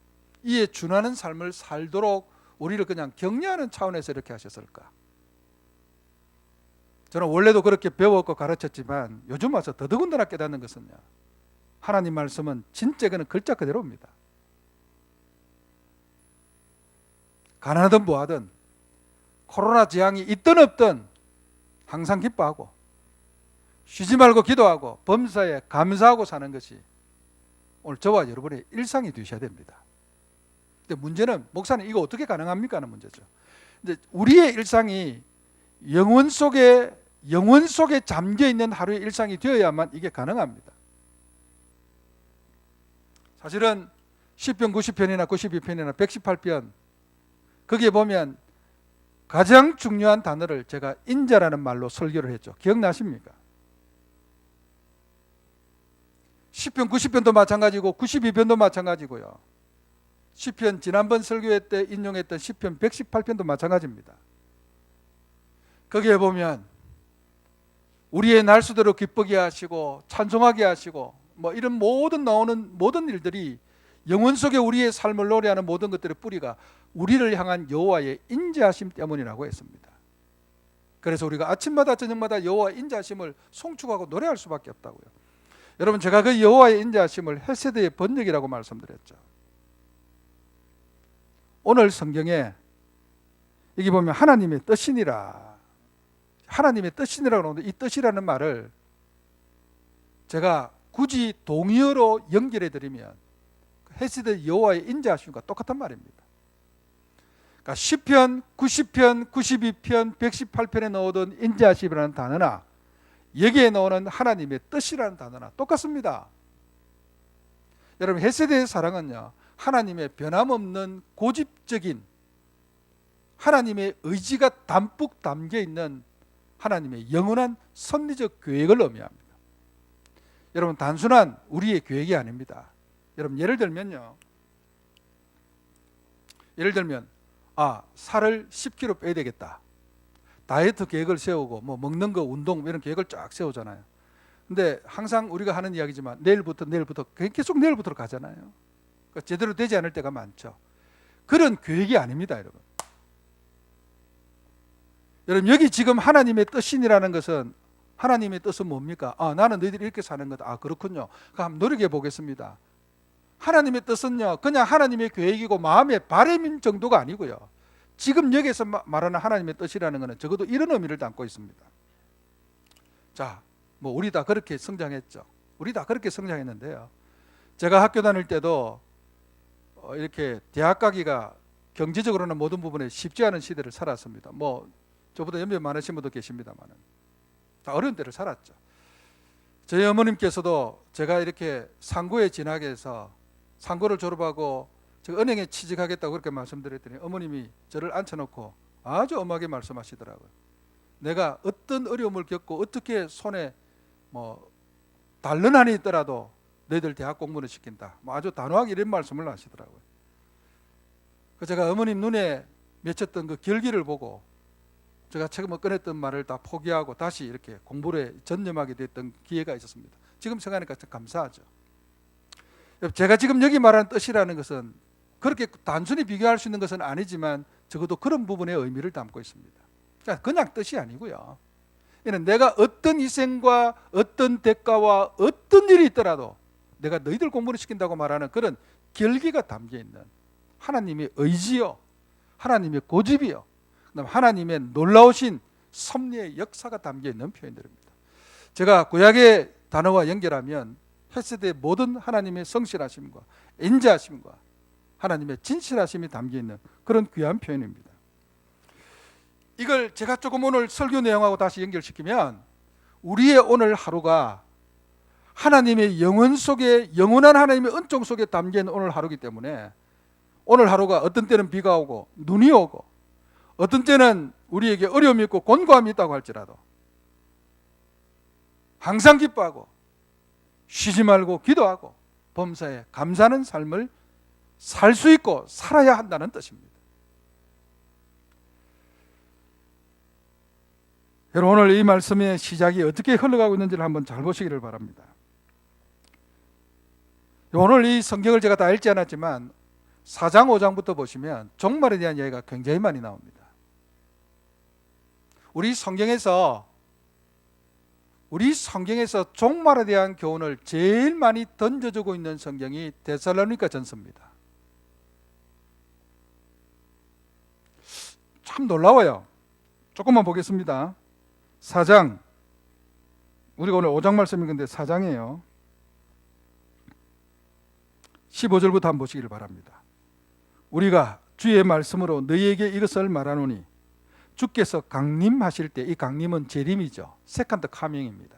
이에 준하는 삶을 살도록 우리를 그냥 격려하는 차원에서 이렇게 하셨을까. 저는 원래도 그렇게 배웠고 가르쳤지만 요즘 와서 더더군다나 깨닫는 것은요, 하나님 말씀은 진짜 그는 글자 그대로입니다. 가난하든 뭐하든 코로나 재앙이 있든 없든 항상 기뻐하고 쉬지 말고 기도하고 범사에 감사하고 사는 것이 오늘 저와 여러분의 일상이 되셔야 됩니다. 근데 문제는 목사님 이거 어떻게 가능합니까 하는 문제죠. 근데 우리의 일상이 영혼 속에 잠겨 있는 하루의 일상이 되어야만 이게 가능합니다. 사실은 시편 90편이나 92편이나 118편 거기에 보면 가장 중요한 단어를 제가 인자라는 말로 설교를 했죠. 기억나십니까? 시편 90편도 마찬가지고 92편도 마찬가지고요. 시편 지난번 설교회 때 인용했던 시편 118편도 마찬가지입니다. 거기에 보면 우리의 날수대로 기쁘게 하시고 찬송하게 하시고 뭐 이런 모든 나오는 모든 일들이 영혼 속에 우리의 삶을 노래하는 모든 것들의 뿌리가 우리를 향한 여호와의 인자하심 때문이라고 했습니다. 그래서 우리가 아침마다 저녁마다 여호와의 인자하심을 송축하고 노래할 수밖에 없다고요. 여러분, 제가 그 여호와의 인자하심을 헬세대의 번역이라고 말씀드렸죠. 오늘 성경에 여기 보면 하나님의 뜻이니라, 하나님의 뜻이니라고 나오는데 이 뜻이라는 말을 제가 굳이 동의어로 연결해 드리면 헬세대 여호와의 인자하심과 똑같은 말입니다. 그러니까 시편, 90편, 92편, 118편에 나오던 인자하심이라는 단어나 여기에 나오는 하나님의 뜻이라는 단어나 똑같습니다. 여러분, 헬세대의 사랑은요, 하나님의 변함없는 고집적인 하나님의 의지가 담뿍 담겨 있는 하나님의 영원한 섭리적 계획을 의미합니다. 여러분, 단순한 우리의 계획이 아닙니다. 여러분, 예를 들면 살을 10kg 빼야 되겠다. 다이어트 계획을 세우고 뭐 먹는 거, 운동 이런 계획을 쫙 세우잖아요. 근데 항상 우리가 하는 이야기지만 내일부터 계속 내일부터로 가잖아요. 그러니까 제대로 되지 않을 때가 많죠. 그런 계획이 아닙니다, 여러분. 여러분, 여기 지금 하나님의 뜻이라는 것은, 하나님의 뜻은 뭡니까? 나는 너희들이 이렇게 사는 거다. 그렇군요. 그럼 한번 노력해 보겠습니다. 하나님의 뜻은요, 그냥 하나님의 계획이고 마음의 바람인 정도가 아니고요. 지금 여기서 말하는 하나님의 뜻이라는 것은 적어도 이런 의미를 담고 있습니다. 자, 뭐 우리 다 그렇게 성장했죠. 우리 다 그렇게 성장했는데요. 제가 학교 다닐 때도 이렇게 대학 가기가 경제적으로는 모든 부분에 쉽지 않은 시대를 살았습니다. 뭐 저보다 연배 많으신 분도 계십니다만 다 어려운 때를 살았죠. 저희 어머님께서도 제가 이렇게 상고에 진학해 서 상고를 졸업하고 제가 은행에 취직하겠다고 그렇게 말씀드렸더니 어머님이 저를 앉혀놓고 아주 엄하게 말씀하시더라고요. 내가 어떤 어려움을 겪고 어떻게 손에 뭐 달런 한이 있더라도 너희들 대학 공부를 시킨다. 뭐 아주 단호하게 이런 말씀을 하시더라고요. 제가 어머님 눈에 맺혔던 그 결기를 보고 제가 처음 꺼냈던 말을 다 포기하고 다시 이렇게 공부에 전념하게 됐던 기회가 있었습니다. 지금 생각하니까 참 감사하죠. 제가 지금 여기 말하는 뜻이라는 것은 그렇게 단순히 비교할 수 있는 것은 아니지만 적어도 그런 부분의 의미를 담고 있습니다. 그냥 뜻이 아니고요. 이는 내가 어떤 희생과 어떤 대가와 어떤 일이 있더라도 내가 너희들 공부를 시킨다고 말하는 그런 결기가 담겨 있는 하나님의 의지요, 하나님의 고집이요, 그다음 하나님의 놀라우신 섭리의 역사가 담겨 있는 표현들입니다. 제가 구약의 단어와 연결하면 헬세대의 모든 하나님의 성실하심과 인자하심과 하나님의 진실하심이 담겨 있는 그런 귀한 표현입니다. 이걸 제가 조금 오늘 설교 내용하고 다시 연결시키면 우리의 오늘 하루가 하나님의 영원 속에, 영원한 하나님의 은총 속에 담겨 있는 오늘 하루이기 때문에 오늘 하루가 어떤 때는 비가 오고 눈이 오고 어떤 때는 우리에게 어려움이 있고 곤고함이 있다고 할지라도 항상 기뻐하고 쉬지 말고 기도하고 범사에 감사하는 삶을 살 수 있고 살아야 한다는 뜻입니다. 여러분, 오늘 이 말씀의 시작이 어떻게 흘러가고 있는지를 한번 잘 보시기를 바랍니다. 오늘 이 성경을 제가 다 읽지 않았지만 4장 5장부터 보시면 종말에 대한 이야기가 굉장히 많이 나옵니다. 우리 성경에서 종말에 대한 교훈을 제일 많이 던져주고 있는 성경이 데살로니가 전서입니다. 참 놀라워요. 조금만 보겠습니다. 4장, 우리가 오늘 5장 말씀인 건데 4장이에요. 15절부터 한번 보시기를 바랍니다. 우리가 주의 말씀으로 너희에게 이것을 말하노니 주께서 강림하실 때, 이 강림은 재림이죠. 세컨드 카밍입니다.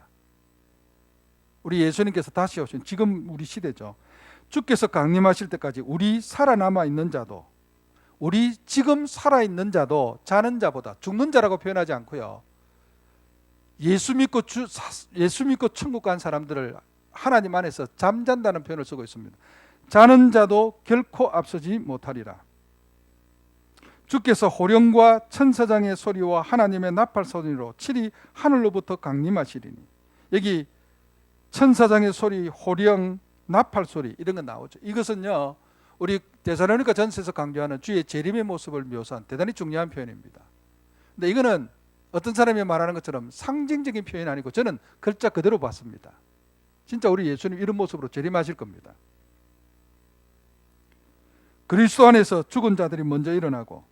우리 예수님께서 다시 오신 지금 우리 시대죠. 주께서 강림하실 때까지 우리 살아남아 있는 자도, 우리 지금 살아있는 자도 자는 자보다, 죽는 자라고 표현하지 않고요, 예수 믿고 천국 간 사람들을 하나님 안에서 잠잔다는 표현을 쓰고 있습니다. 자는 자도 결코 앞서지 못하리라. 주께서 호령과 천사장의 소리와 하나님의 나팔 소리로 칠이 하늘로부터 강림하시리니, 여기 천사장의 소리, 호령, 나팔 소리 이런 거 나오죠. 이것은요, 우리 데살로니가 전서에서 강조하는 주의 재림의 모습을 묘사한 대단히 중요한 표현입니다. 근데 이거는 어떤 사람이 말하는 것처럼 상징적인 표현이 아니고 저는 글자 그대로 봤습니다. 진짜 우리 예수님 이런 모습으로 재림하실 겁니다. 그리스도 안에서 죽은 자들이 먼저 일어나고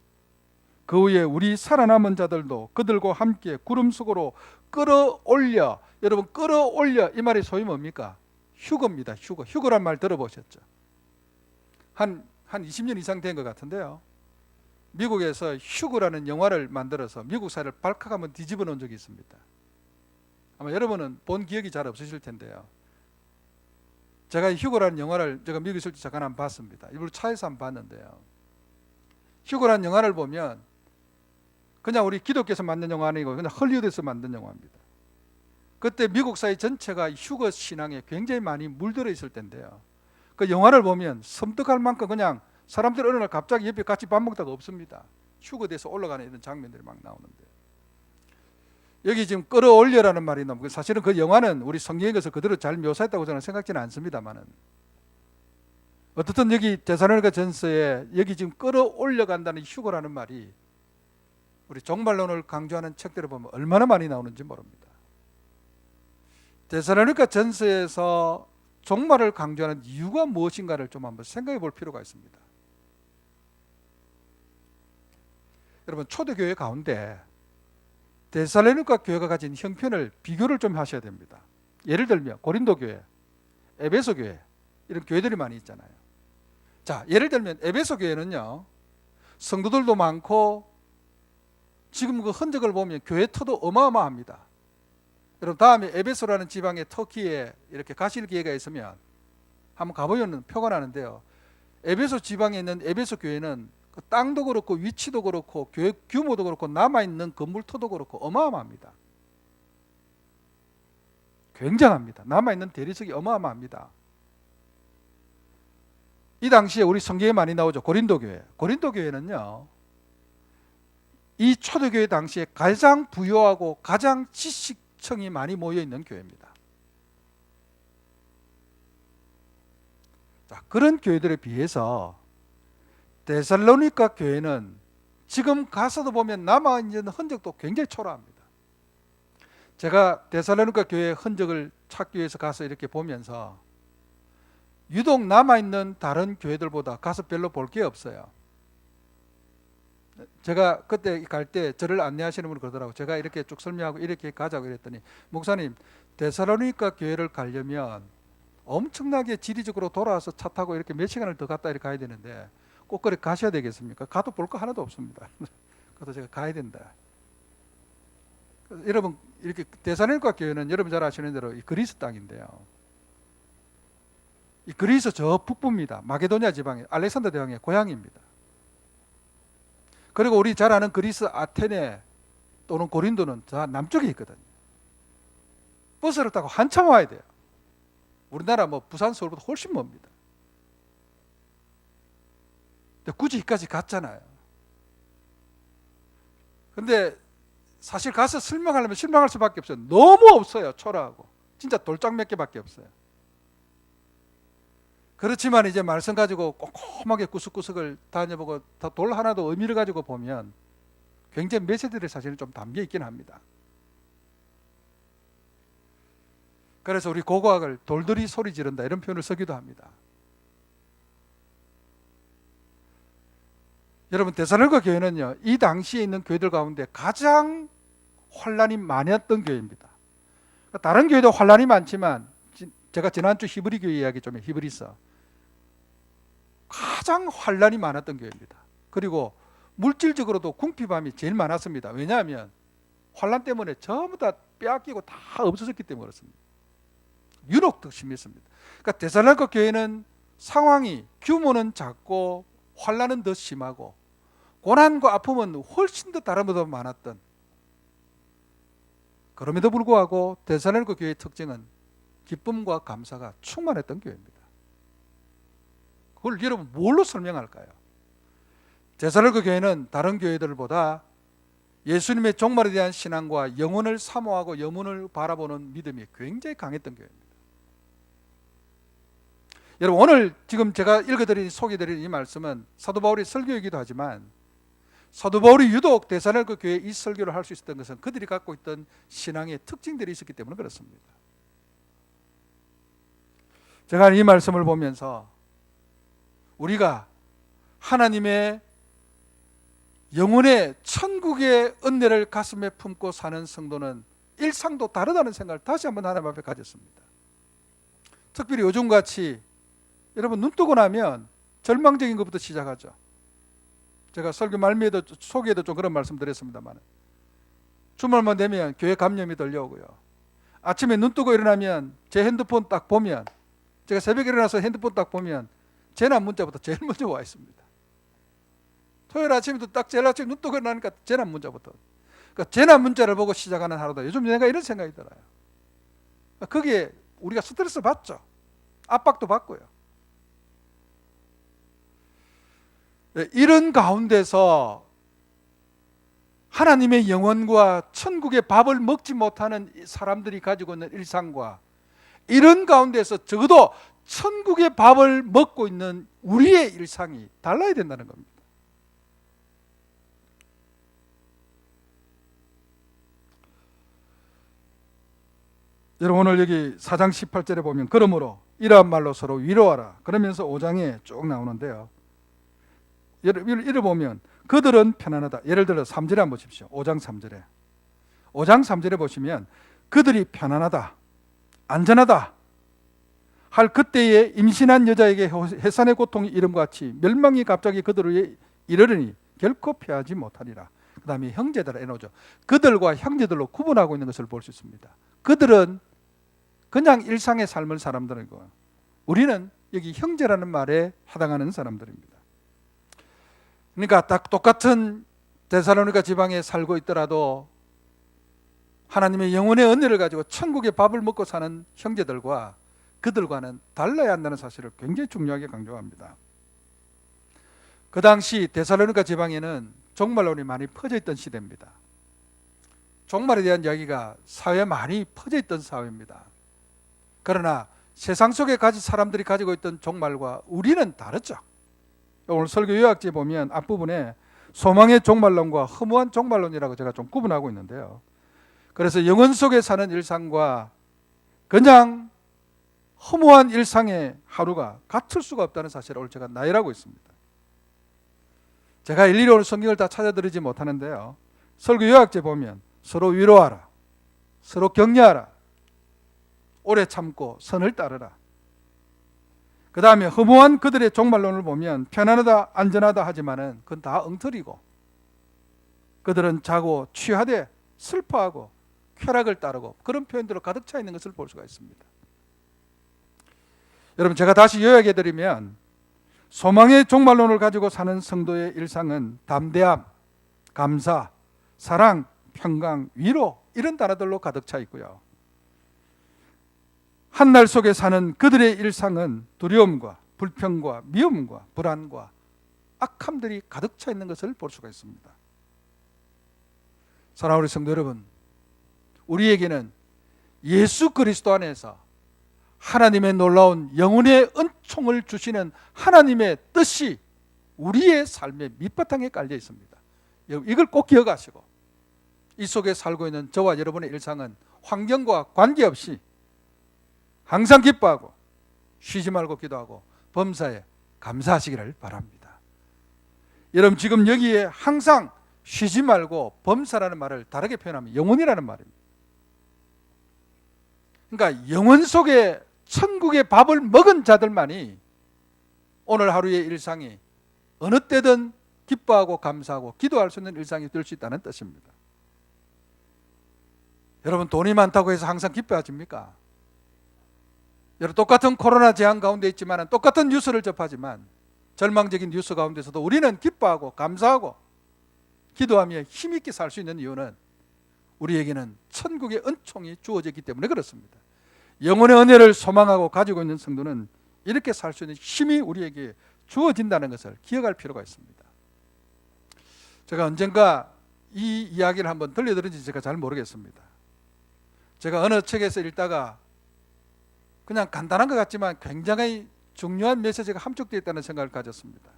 그 후에 우리 살아남은 자들도 그들과 함께 구름 속으로 끌어올려, 여러분 끌어올려 이 말이 소위 뭡니까? 휴거입니다. 휴거. 휴거란 말 들어보셨죠? 한 20년 이상 된 것 같은데요, 미국에서 휴거라는 영화를 만들어서 미국 사회를 발칵 한번 뒤집어 놓은 적이 있습니다. 아마 여러분은 본 기억이 잘 없으실 텐데요, 제가 휴거라는 영화를 제가 미국에 있을 때 잠깐 한번 봤습니다. 이걸 차에서 한번 봤는데요, 휴거라는 영화를 보면 그냥 우리 기독교에서 만든 영화 아니고 그냥 헐리우드에서 만든 영화입니다. 그때 미국 사회 전체가 휴거 신앙에 굉장히 많이 물들어 있을 때인데요. 그 영화를 보면 섬뜩할 만큼 그냥 사람들이 어느 날 갑자기 옆에 같이 밥 먹다가 없습니다. 휴거돼서 올라가는 이런 장면들이 막 나오는데, 여기 지금 끌어올려라는 말이 나오고, 사실은 그 영화는 우리 성경의 것을 그대로 잘 묘사했다고 저는 생각지는 않습니다만은, 어떻든 여기 데살로니가 전서에 여기 지금 끌어올려간다는 휴거라는 말이 우리 종말론을 강조하는 책들을 보면 얼마나 많이 나오는지 모릅니다. 데살로니가 전서에서 종말을 강조하는 이유가 무엇인가를 좀 한번 생각해 볼 필요가 있습니다. 여러분, 초대교회 가운데 데살로니가 교회가 가진 형편을 비교를 좀 하셔야 됩니다. 예를 들면 고린도 교회, 에베소 교회, 이런 교회들이 많이 있잖아요. 자, 예를 들면 에베소 교회는요, 성도들도 많고 지금 그 흔적을 보면 교회 터도 어마어마합니다. 여러분, 다음에 에베소라는 지방의 터키에 이렇게 가실 기회가 있으면 한번 가보면 표가 나는데요. 에베소 지방에 있는 에베소 교회는 그 땅도 그렇고 위치도 그렇고 교회 규모도 그렇고 남아있는 건물터도 그렇고 어마어마합니다. 굉장합니다. 남아있는 대리석이 어마어마합니다. 이 당시에 우리 성경에 많이 나오죠. 고린도 교회. 고린도 교회는요, 이 초대교회 당시에 가장 부유하고 가장 지식층이 많이 모여있는 교회입니다. 자, 그런 교회들에 비해서 데살로니가 교회는 지금 가서도 보면 남아있는 흔적도 굉장히 초라합니다. 제가 데살로니가 교회의 흔적을 찾기 위해서 가서 이렇게 보면서 유독 남아있는 다른 교회들보다 가서 별로 볼 게 없어요. 제가 그때 갈 때 저를 안내하시는 분이 그러더라고요. 제가 이렇게 쭉 설명하고 이렇게 가자고 이랬더니, 목사님, 데살로니가 교회를 가려면 엄청나게 지리적으로 돌아와서 차 타고 이렇게 몇 시간을 더 갔다 이렇게 가야 되는데 꼭 그렇게 가셔야 되겠습니까? 가도 볼 거 하나도 없습니다. 그래서 제가 가야 된다. 여러분, 이렇게 데살로니가 교회는 여러분 잘 아시는 대로 이 그리스 땅인데요. 이 그리스 저 북부입니다. 마게도니아 지방의 알렉산더 대왕의 고향입니다. 그리고 우리 잘 아는 그리스 아테네 또는 고린도는 저 남쪽에 있거든요. 버스를 타고 한참 와야 돼요. 우리나라 뭐 부산, 서울보다 훨씬 멉니다. 근데 굳이 여기까지 갔잖아요. 근데 사실 가서 설명하려면 실망할 수밖에 없어요. 너무 없어요. 초라하고. 진짜 돌짝 몇 개밖에 없어요. 그렇지만 이제 말씀 가지고 꼼꼼하게 구석구석을 다녀보고 돌 하나도 의미를 가지고 보면 굉장히 메시지들이 사실은 좀 담겨 있긴 합니다. 그래서 우리 고고학을 돌들이 소리 지른다 이런 표현을 쓰기도 합니다. 여러분, 데살로니가 교회는요, 이 당시에 있는 교회들 가운데 가장 환란이 많았던 교회입니다. 다른 교회도 환란이 많지만 제가 지난주 히브리 교회 이야기 좀 해요. 히브리서 가장 환란이 많았던 교회입니다. 그리고 물질적으로도 궁핍함이 제일 많았습니다. 왜냐하면 환란 때문에 전부 다 빼앗기고 다 없어졌기 때문에 그렇습니다. 유독 더 심했습니다. 그러니까 데살로니가 교회는 상황이 규모는 작고 환란은 더 심하고 고난과 아픔은 훨씬 더 다른 것보다 많았던, 그럼에도 불구하고 데살로니가 교회의 특징은 기쁨과 감사가 충만했던 교회입니다. 그걸 여러분 뭘로 설명할까요? 데살로니가 교회는 다른 교회들보다 예수님의 종말에 대한 신앙과 영혼을 사모하고 영혼을 바라보는 믿음이 굉장히 강했던 교회입니다. 여러분, 오늘 지금 제가 읽어드린 소개드린 이 말씀은 사도 바울의 설교이기도 하지만 사도 바울이 유독 데살로니가 교회에 이 설교를 할 수 있었던 것은 그들이 갖고 있던 신앙의 특징들이 있었기 때문에 그렇습니다. 제가 이 말씀을 보면서 우리가 하나님의 영혼의 천국의 은혜를 가슴에 품고 사는 성도는 일상도 다르다는 생각을 다시 한번 하나님 앞에 가졌습니다. 특별히 요즘같이 여러분 눈 뜨고 나면 절망적인 것부터 시작하죠. 제가 설교 말미에도 소개에도 좀 그런 말씀 드렸습니다만, 주말만 되면 교회 감염이 들려오고요. 아침에 눈 뜨고 일어나면 제 핸드폰 딱 보면, 제가 새벽에 일어나서 핸드폰 딱 보면 재난 문자부터 제일 먼저 와 있습니다. 토요일 아침에도 딱 제일 아침에 눈 뜨고 나니까 재난 문자부터. 그러니까 재난 문자를 보고 시작하는 하루다. 요즘 내가 이런 생각이 들어요. 거기에 우리가 스트레스 받죠. 압박도 받고요. 이런 가운데서 하나님의 영혼과 천국의 밥을 먹지 못하는 사람들이 가지고 있는 일상과 이런 가운데서 적어도 천국의 밥을 먹고 있는 우리의 일상이 달라야 된다는 겁니다. 여러분 오늘 여기 4장 18절에 보면 그러므로 이러한 말로 서로 위로하라 그러면서 5장에 쭉 나오는데요. 이를 보면 그들은 편안하다. 예를 들어 3절에 한번 보십시오. 5장 3절에 5장 3절에 보시면 그들이 편안하다 안전하다 할 그때에 임신한 여자에게 해산의 고통이 이름과 같이 멸망이 갑자기 그들을 이르르니 결코 피하지 못하리라. 그 다음에 형제들을 해놓죠. 그들과 형제들로 구분하고 있는 것을 볼 수 있습니다. 그들은 그냥 일상의 삶을 사람들이고 우리는 여기 형제라는 말에 해당하는 사람들입니다. 그러니까 딱 똑같은 데살로니가 지방에 살고 있더라도 하나님의 영혼의 은혜를 가지고 천국의 밥을 먹고 사는 형제들과 그들과는 달라야 한다는 사실을 굉장히 중요하게 강조합니다. 그 당시 데살로니가 지방에는 종말론이 많이 퍼져 있던 시대입니다. 종말에 대한 이야기가 사회에 많이 퍼져 있던 사회입니다. 그러나 세상 속에 사람들이 가지고 있던 종말과 우리는 다르죠. 오늘 설교 요약지에 보면 앞부분에 소망의 종말론과 허무한 종말론이라고 제가 좀 구분하고 있는데요. 그래서 영혼 속에 사는 일상과 그냥 허무한 일상의 하루가 같을 수가 없다는 사실을 오늘 제가 나열하고 있습니다. 제가 일일이 오늘 성경을 다 찾아드리지 못하는데요. 설교 요약지에 보면 서로 위로하라, 서로 격려하라, 오래 참고 선을 따르라. 그 다음에 허무한 그들의 종말론을 보면 편안하다 안전하다 하지만은 그건 다 엉터리고 그들은 자고 취하되 슬퍼하고 쾌락을 따르고 그런 표현들로 가득 차 있는 것을 볼 수가 있습니다. 여러분 제가 다시 요약해드리면 소망의 종말론을 가지고 사는 성도의 일상은 담대함, 감사, 사랑, 평강, 위로 이런 단어들로 가득 차 있고요. 한날 속에 사는 그들의 일상은 두려움과 불평과 미움과 불안과 악함들이 가득 차 있는 것을 볼 수가 있습니다. 사랑하는 우리 성도 여러분, 우리에게는 예수 그리스도 안에서 하나님의 놀라운 영혼의 은총을 주시는 하나님의 뜻이 우리의 삶의 밑바탕에 깔려 있습니다. 이걸 꼭 기억하시고 이 속에 살고 있는 저와 여러분의 일상은 환경과 관계없이 항상 기뻐하고 쉬지 말고 기도하고 범사에 감사하시기를 바랍니다. 여러분 지금 여기에 항상 쉬지 말고 범사라는 말을 다르게 표현하면 영혼이라는 말입니다. 그러니까 영혼 속에 천국의 밥을 먹은 자들만이 오늘 하루의 일상이 어느 때든 기뻐하고 감사하고 기도할 수 있는 일상이 될 수 있다는 뜻입니다. 여러분 돈이 많다고 해서 항상 기뻐하십니까? 여러분 똑같은 코로나 재앙 가운데 있지만 똑같은 뉴스를 접하지만 절망적인 뉴스 가운데서도 우리는 기뻐하고 감사하고 기도하며 힘있게 살 수 있는 이유는 우리에게는 천국의 은총이 주어졌기 때문에 그렇습니다. 영혼의 은혜를 소망하고 가지고 있는 성도는 이렇게 살 수 있는 힘이 우리에게 주어진다는 것을 기억할 필요가 있습니다. 제가 언젠가 이 이야기를 한번 들려드린지 제가 잘 모르겠습니다. 제가 어느 책에서 읽다가 그냥 간단한 것 같지만 굉장히 중요한 메시지가 함축되어 있다는 생각을 가졌습니다.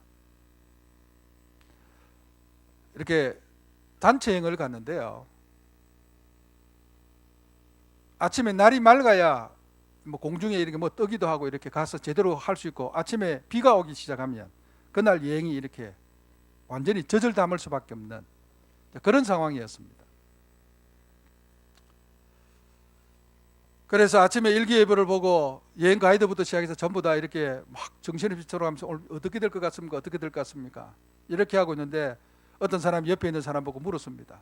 이렇게 단체 여행을 갔는데요. 아침에 날이 맑아야 뭐 공중에 이렇게 뭐 뜨기도 하고 이렇게 가서 제대로 할 수 있고 아침에 비가 오기 시작하면 그날 여행이 이렇게 완전히 젖을 담을 수밖에 없는 그런 상황이었습니다. 그래서 아침에 일기예보를 보고 여행 가이드부터 시작해서 전부 다 이렇게 막 정신없이 들어가면서 오늘 어떻게 될 것 같습니까? 어떻게 될 것 같습니까? 이렇게 하고 있는데 어떤 사람이 옆에 있는 사람 보고 물었습니다.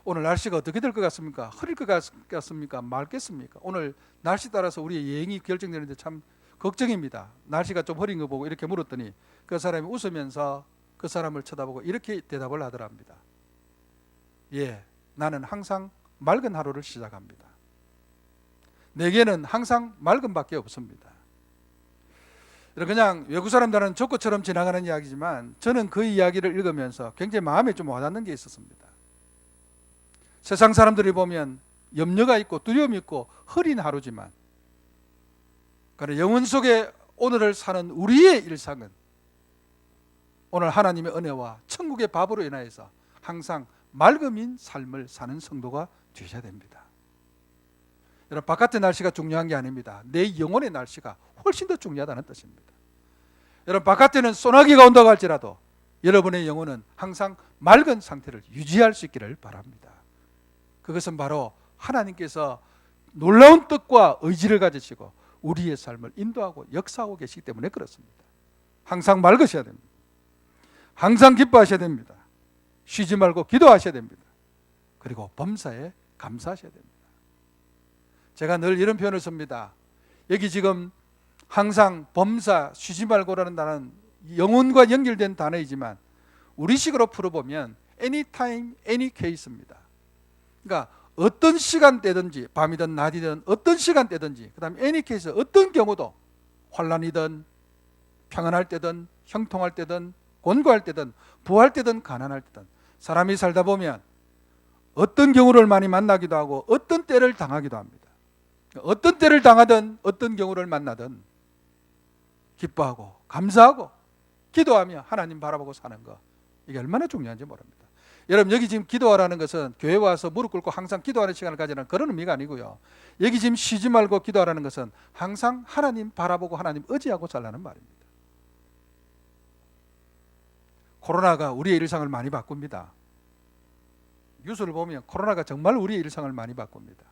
오늘 날씨가 어떻게 될 것 같습니까? 흐릴 것 같습니까? 맑겠습니까? 오늘 날씨 따라서 우리의 여행이 결정되는데 참 걱정입니다. 날씨가 좀 흐린 거 보고 이렇게 물었더니 그 사람이 웃으면서 그 사람을 쳐다보고 이렇게 대답을 하더랍니다. 예, 나는 항상 맑은 하루를 시작합니다. 내게는 항상 맑음밖에 없습니다. 그냥 외국 사람들은 조커처럼 지나가는 이야기지만 저는 그 이야기를 읽으면서 굉장히 마음에 좀 와닿는 게 있었습니다. 세상 사람들이 보면 염려가 있고 두려움이 있고 흐린 하루지만, 그러나 영혼 속에 오늘을 사는 우리의 일상은 오늘 하나님의 은혜와 천국의 밥으로 인하여서 항상 맑음인 삶을 사는 성도가 되셔야 됩니다. 여러분, 바깥의 날씨가 중요한 게 아닙니다. 내 영혼의 날씨가 훨씬 더 중요하다는 뜻입니다. 여러분, 바깥에는 소나기가 온다고 할지라도 여러분의 영혼은 항상 맑은 상태를 유지할 수 있기를 바랍니다. 그것은 바로 하나님께서 놀라운 뜻과 의지를 가지시고 우리의 삶을 인도하고 역사하고 계시기 때문에 그렇습니다. 항상 맑으셔야 됩니다. 항상 기뻐하셔야 됩니다. 쉬지 말고 기도하셔야 됩니다. 그리고 범사에 감사하셔야 됩니다. 제가 늘 이런 표현을 씁니다. 여기 지금 항상 범사, 쉬지 말고라는 단어는 영혼과 연결된 단어이지만 우리식으로 풀어보면 anytime, any case입니다. 그러니까 어떤 시간대든지, 밤이든 낮이든 어떤 시간대든지, 그 다음에 any case, 어떤 경우도 환난이든 평안할 때든 형통할 때든 곤고할 때든 부할 때든 가난할 때든 사람이 살다 보면 어떤 경우를 많이 만나기도 하고 어떤 때를 당하기도 합니다. 어떤 때를 당하든 어떤 경우를 만나든 기뻐하고 감사하고 기도하며 하나님 바라보고 사는 것, 이게 얼마나 중요한지 모릅니다. 여러분, 여기 지금 기도하라는 것은 교회 와서 무릎 꿇고 항상 기도하는 시간을 가지는 그런 의미가 아니고요. 여기 지금 쉬지 말고 기도하라는 것은 항상 하나님 바라보고 하나님 의지하고 살라는 말입니다. 코로나가 우리의 일상을 많이 바꿉니다. 뉴스를 보면 코로나가 정말 우리의 일상을 많이 바꿉니다.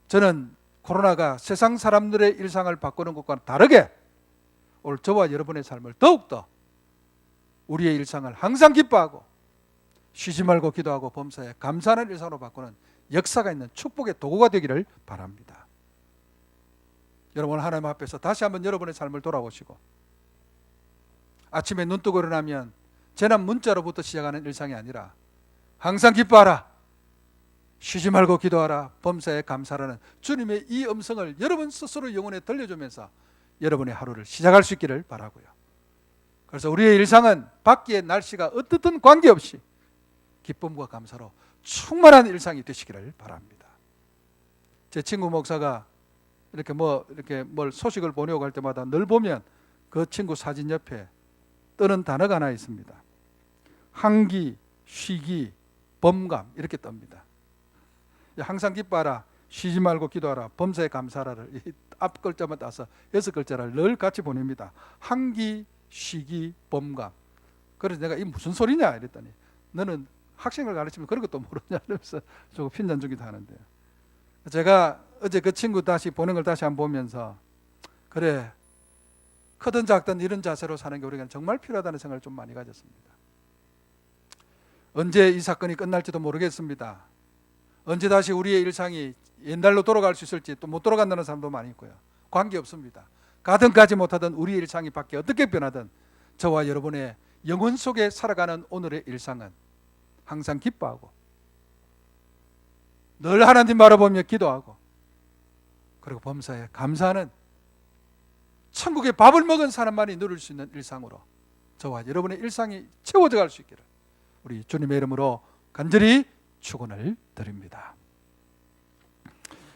저는 코로나가 세상 사람들의 일상을 바꾸는 것과 다르게 오늘 저와 여러분의 삶을 더욱더 우리의 일상을 항상 기뻐하고 쉬지 말고 기도하고 범사에 감사하는 일상으로 바꾸는 역사가 있는 축복의 도구가 되기를 바랍니다. 여러분, 하나님 앞에서 다시 한번 여러분의 삶을 돌아보시고 아침에 눈 뜨고 일어나면 재난 문자로부터 시작하는 일상이 아니라 항상 기뻐하라, 쉬지 말고 기도하라, 범사에 감사하라는 주님의 이 음성을 여러분 스스로 영혼에 들려주면서 여러분의 하루를 시작할 수 있기를 바라고요. 그래서 우리의 일상은 밖의 날씨가 어떻든 관계없이 기쁨과 감사로 충만한 일상이 되시기를 바랍니다. 제 친구 목사가 이렇게 뭘 소식을 보내고 할 때마다 늘 보면 그 친구 사진 옆에 뜨는 단어가 하나 있습니다. 항기, 쉬기, 범감, 이렇게 뜹니다. 항상 기뻐하라, 쉬지 말고 기도하라, 범사에 감사하라를 앞 글자만 따서 6글자를 늘 같이 보냅니다. 항기, 쉬기, 범감. 그래서 내가 이 무슨 소리냐 이랬더니 너는 학생을 가르치면 그런 것도 모르냐 이러면서 조금 핀잔 주기도 하는데요. 제가 어제 그 친구 다시 보낸 걸 다시 한번 보면서 그래, 크든 작든 이런 자세로 사는 게 우리가 정말 필요하다는 생각을 좀 많이 가졌습니다. 언제 이 사건이 끝날지도 모르겠습니다. 언제 다시 우리의 일상이 옛날로 돌아갈 수 있을지 또 못 돌아간다는 사람도 많이 있고요. 관계없습니다. 가든 가지 못하든 우리의 일상이 밖에 어떻게 변하든 저와 여러분의 영혼 속에 살아가는 오늘의 일상은 항상 기뻐하고 늘 하나님 바라보며 기도하고 그리고 범사에 감사하는 천국의 밥을 먹은 사람만이 누릴 수 있는 일상으로 저와 여러분의 일상이 채워져 갈 수 있기를 우리 주님의 이름으로 간절히 축원을 드립니다.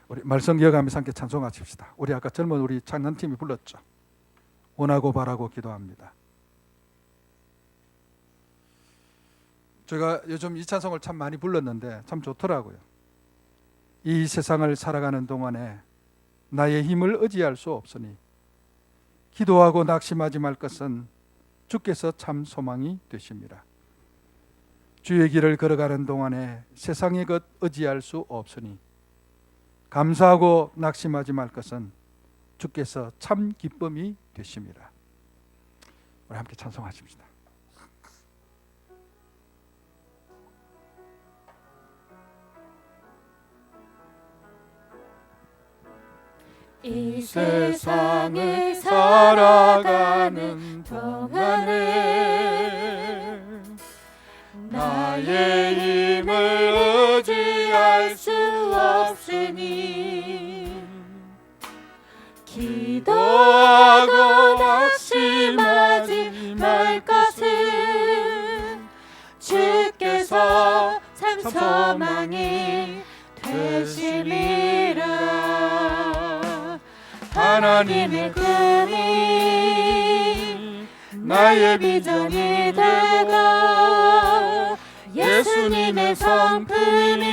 우리 말씀 기억하면서 함께 찬송하십시다. 우리 아까 젊은 우리 찬양팀이 불렀죠. 원하고 바라고 기도합니다. 제가 요즘 이 찬송을 참 많이 불렀는데 참 좋더라고요. 이 세상을 살아가는 동안에 나의 힘을 의지할 수 없으니 기도하고 낙심하지 말 것은 주께서 참 소망이 되십니다. 주의 길을 걸어가는 동안에 세상의 것 의지할 수 없으니 감사하고 낙심하지 말 것은 주께서 참 기쁨이 되십니다. 우리 함께 찬송하십시다. 이 세상을 살아가는 동안에 소망이 되심이라. 하나님의 꿈이 나의 비전이 되고 예수님의 성품이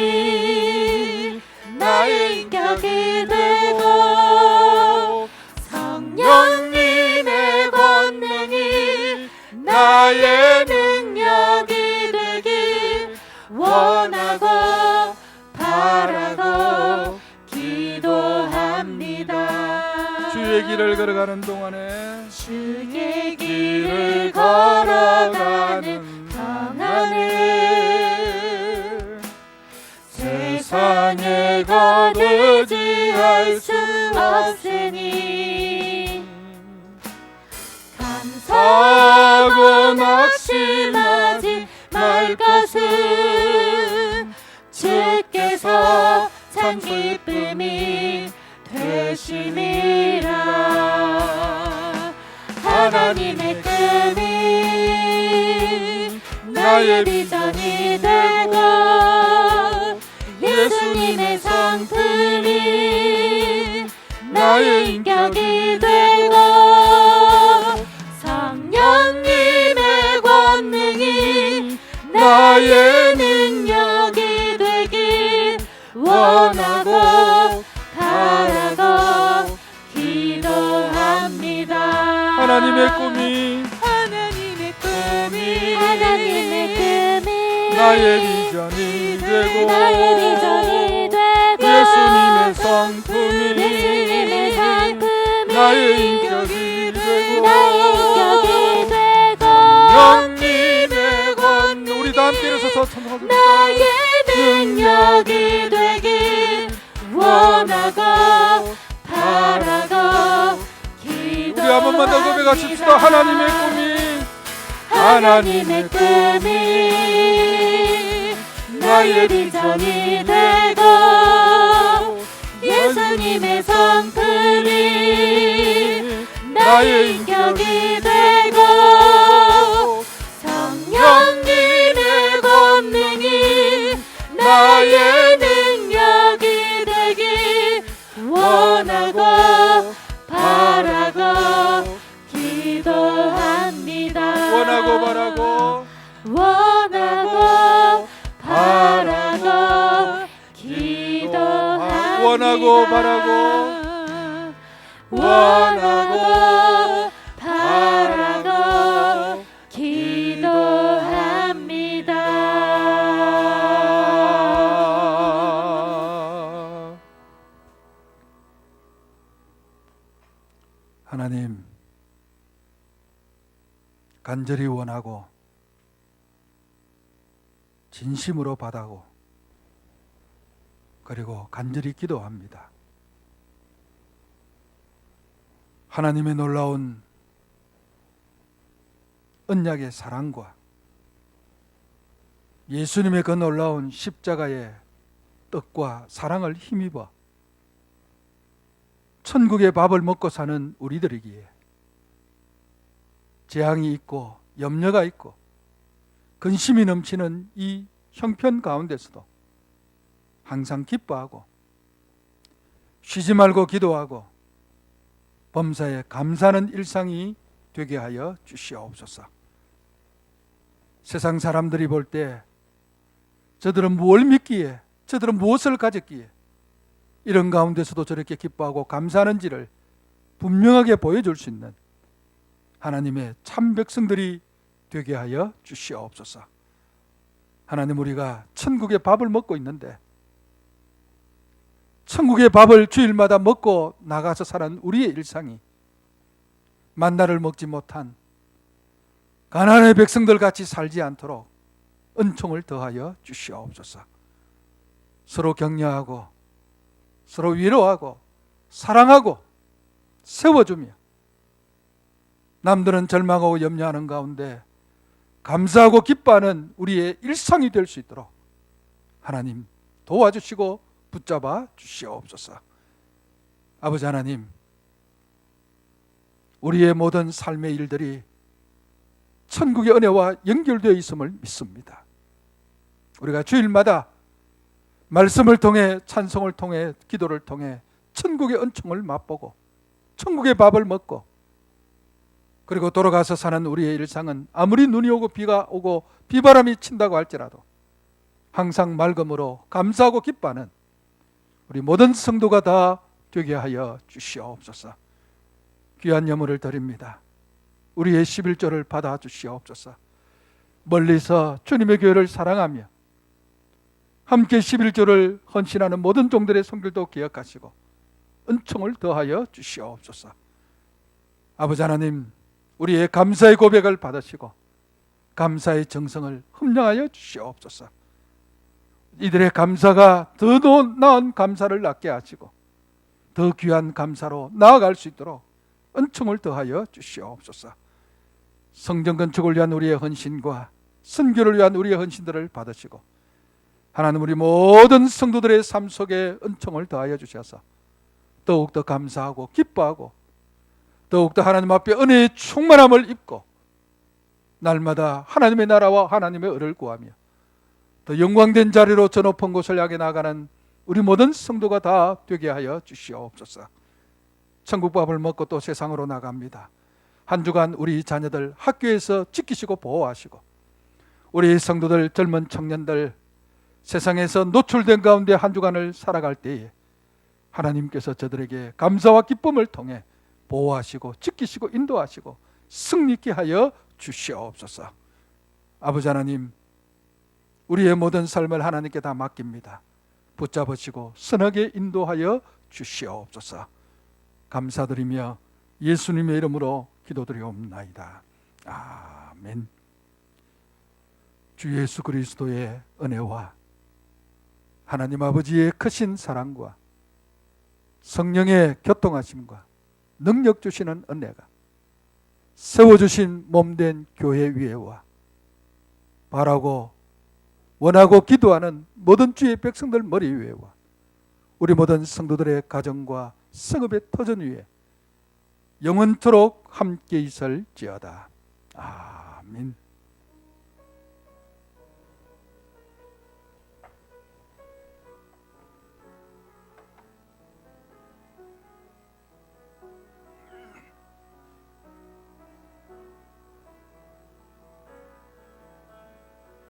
나의 인격이 되고 성령님의 권능이 나의 능력이 되길 원하고 바라고 기도합니다. 주의 길을 걸어가는 동안에 주의 길을 걸어가는 동안에 세상에 거두지할 수 없으니 감사하고 낙심하지 말 것은 주께서 참 기쁨이 되심이라. 하나님의 꿈이 나의 비전이 되고 예수님의 성품이 나의 인격이 되고 성령님의 권능이 나의 능력이 되길 원하고 바라고 기도합니다. 하나님의 꿈이 나의 비전이 되고 예수님의 성품이 나의 인격이 되고 성령님의 권능 우리 다 함께 일어서서 찬송하겠습니다. 나의 능력이 되길 원하고 바라고 기도합니다. 우리 한 번만 더 고백하십시다. 하나님의 꿈이 나의 비전이 되고 예수님의 성품이 나의 인격이 되고 성령님의 권능이 나의 능력이 되길 원하고 바라고 기도합니다. 원하고 바라고 기도합니다. 원하고 바라고 기도합니다. 하나님, 간절히 원하고 진심으로 바라고 그리고 간절히 기도합니다. 하나님의 놀라운 언약의 사랑과 예수님의 그 놀라운 십자가의 뜻과 사랑을 힘입어 천국의 밥을 먹고 사는 우리들이기에 재앙이 있고 염려가 있고 근심이 넘치는 이 형편 가운데서도 항상 기뻐하고 쉬지 말고 기도하고 범사에 감사하는 일상이 되게 하여 주시옵소서. 세상 사람들이 볼 때 저들은 무엇을 믿기에, 저들은 무엇을 가졌기에 이런 가운데서도 저렇게 기뻐하고 감사하는지를 분명하게 보여줄 수 있는 하나님의 참 백성들이 되게 하여 주시옵소서. 하나님, 우리가 천국의 밥을 먹고 있는데 천국의 밥을 주일마다 먹고 나가서 사는 우리의 일상이 만나를 먹지 못한 가나안의 백성들 같이 살지 않도록 은총을 더하여 주시옵소서. 서로 격려하고 서로 위로하고 사랑하고 세워주며 남들은 절망하고 염려하는 가운데 감사하고 기뻐하는 우리의 일상이 될 수 있도록 하나님 도와주시고 붙잡아 주시옵소서. 아버지 하나님, 우리의 모든 삶의 일들이 천국의 은혜와 연결되어 있음을 믿습니다. 우리가 주일마다 말씀을 통해, 찬송을 통해, 기도를 통해 천국의 은총을 맛보고 천국의 밥을 먹고, 그리고 돌아가서 사는 우리의 일상은 아무리 눈이 오고 비가 오고 비바람이 친다고 할지라도 항상 맑음으로 감사하고 기뻐하는 우리 모든 성도가 다 되게 하여 주시옵소서. 귀한 예물을 드립니다. 우리의 11조를 받아 주시옵소서. 멀리서 주님의 교회를 사랑하며 함께 11조를 헌신하는 모든 종들의 손길도 기억하시고 은총을 더하여 주시옵소서. 아버지 하나님, 우리의 감사의 고백을 받으시고 감사의 정성을 흠량하여 주시옵소서. 이들의 감사가 더 나은 감사를 낳게 하시고 더 귀한 감사로 나아갈 수 있도록 은총을 더하여 주시옵소서. 성전 건축을 위한 우리의 헌신과 선교를 위한 우리의 헌신들을 받으시고 하나님, 우리 모든 성도들의 삶 속에 은총을 더하여 주셔서 더욱더 감사하고 기뻐하고 더욱더 하나님 앞에 은혜의 충만함을 입고 날마다 하나님의 나라와 하나님의 의를 구하며 더 영광된 자리로 저 높은 곳을 향해 나가는 우리 모든 성도가 다 되게 하여 주시옵소서. 천국밥을 먹고 또 세상으로 나갑니다. 한 주간 우리 자녀들 학교에서 지키시고 보호하시고 우리 성도들, 젊은 청년들 세상에서 노출된 가운데 한 주간을 살아갈 때에 하나님께서 저들에게 감사와 기쁨을 통해 보호하시고 지키시고 인도하시고 승리케 하여 주시옵소서. 아버지 하나님, 우리의 모든 삶을 하나님께 다 맡깁니다. 붙잡으시고 선하게 인도하여 주시옵소서. 감사드리며 예수님의 이름으로 기도드리옵나이다. 아멘. 주 예수 그리스도의 은혜와 하나님 아버지의 크신 사랑과 성령의 교통하심과 능력 주시는 은혜가 세워주신 몸된 교회 위에와 바라고 원하고 기도하는 모든 주의 백성들 머리 위에와 우리 모든 성도들의 가정과 성읍의 터전 위에 영원토록 함께 있을지어다. 아멘.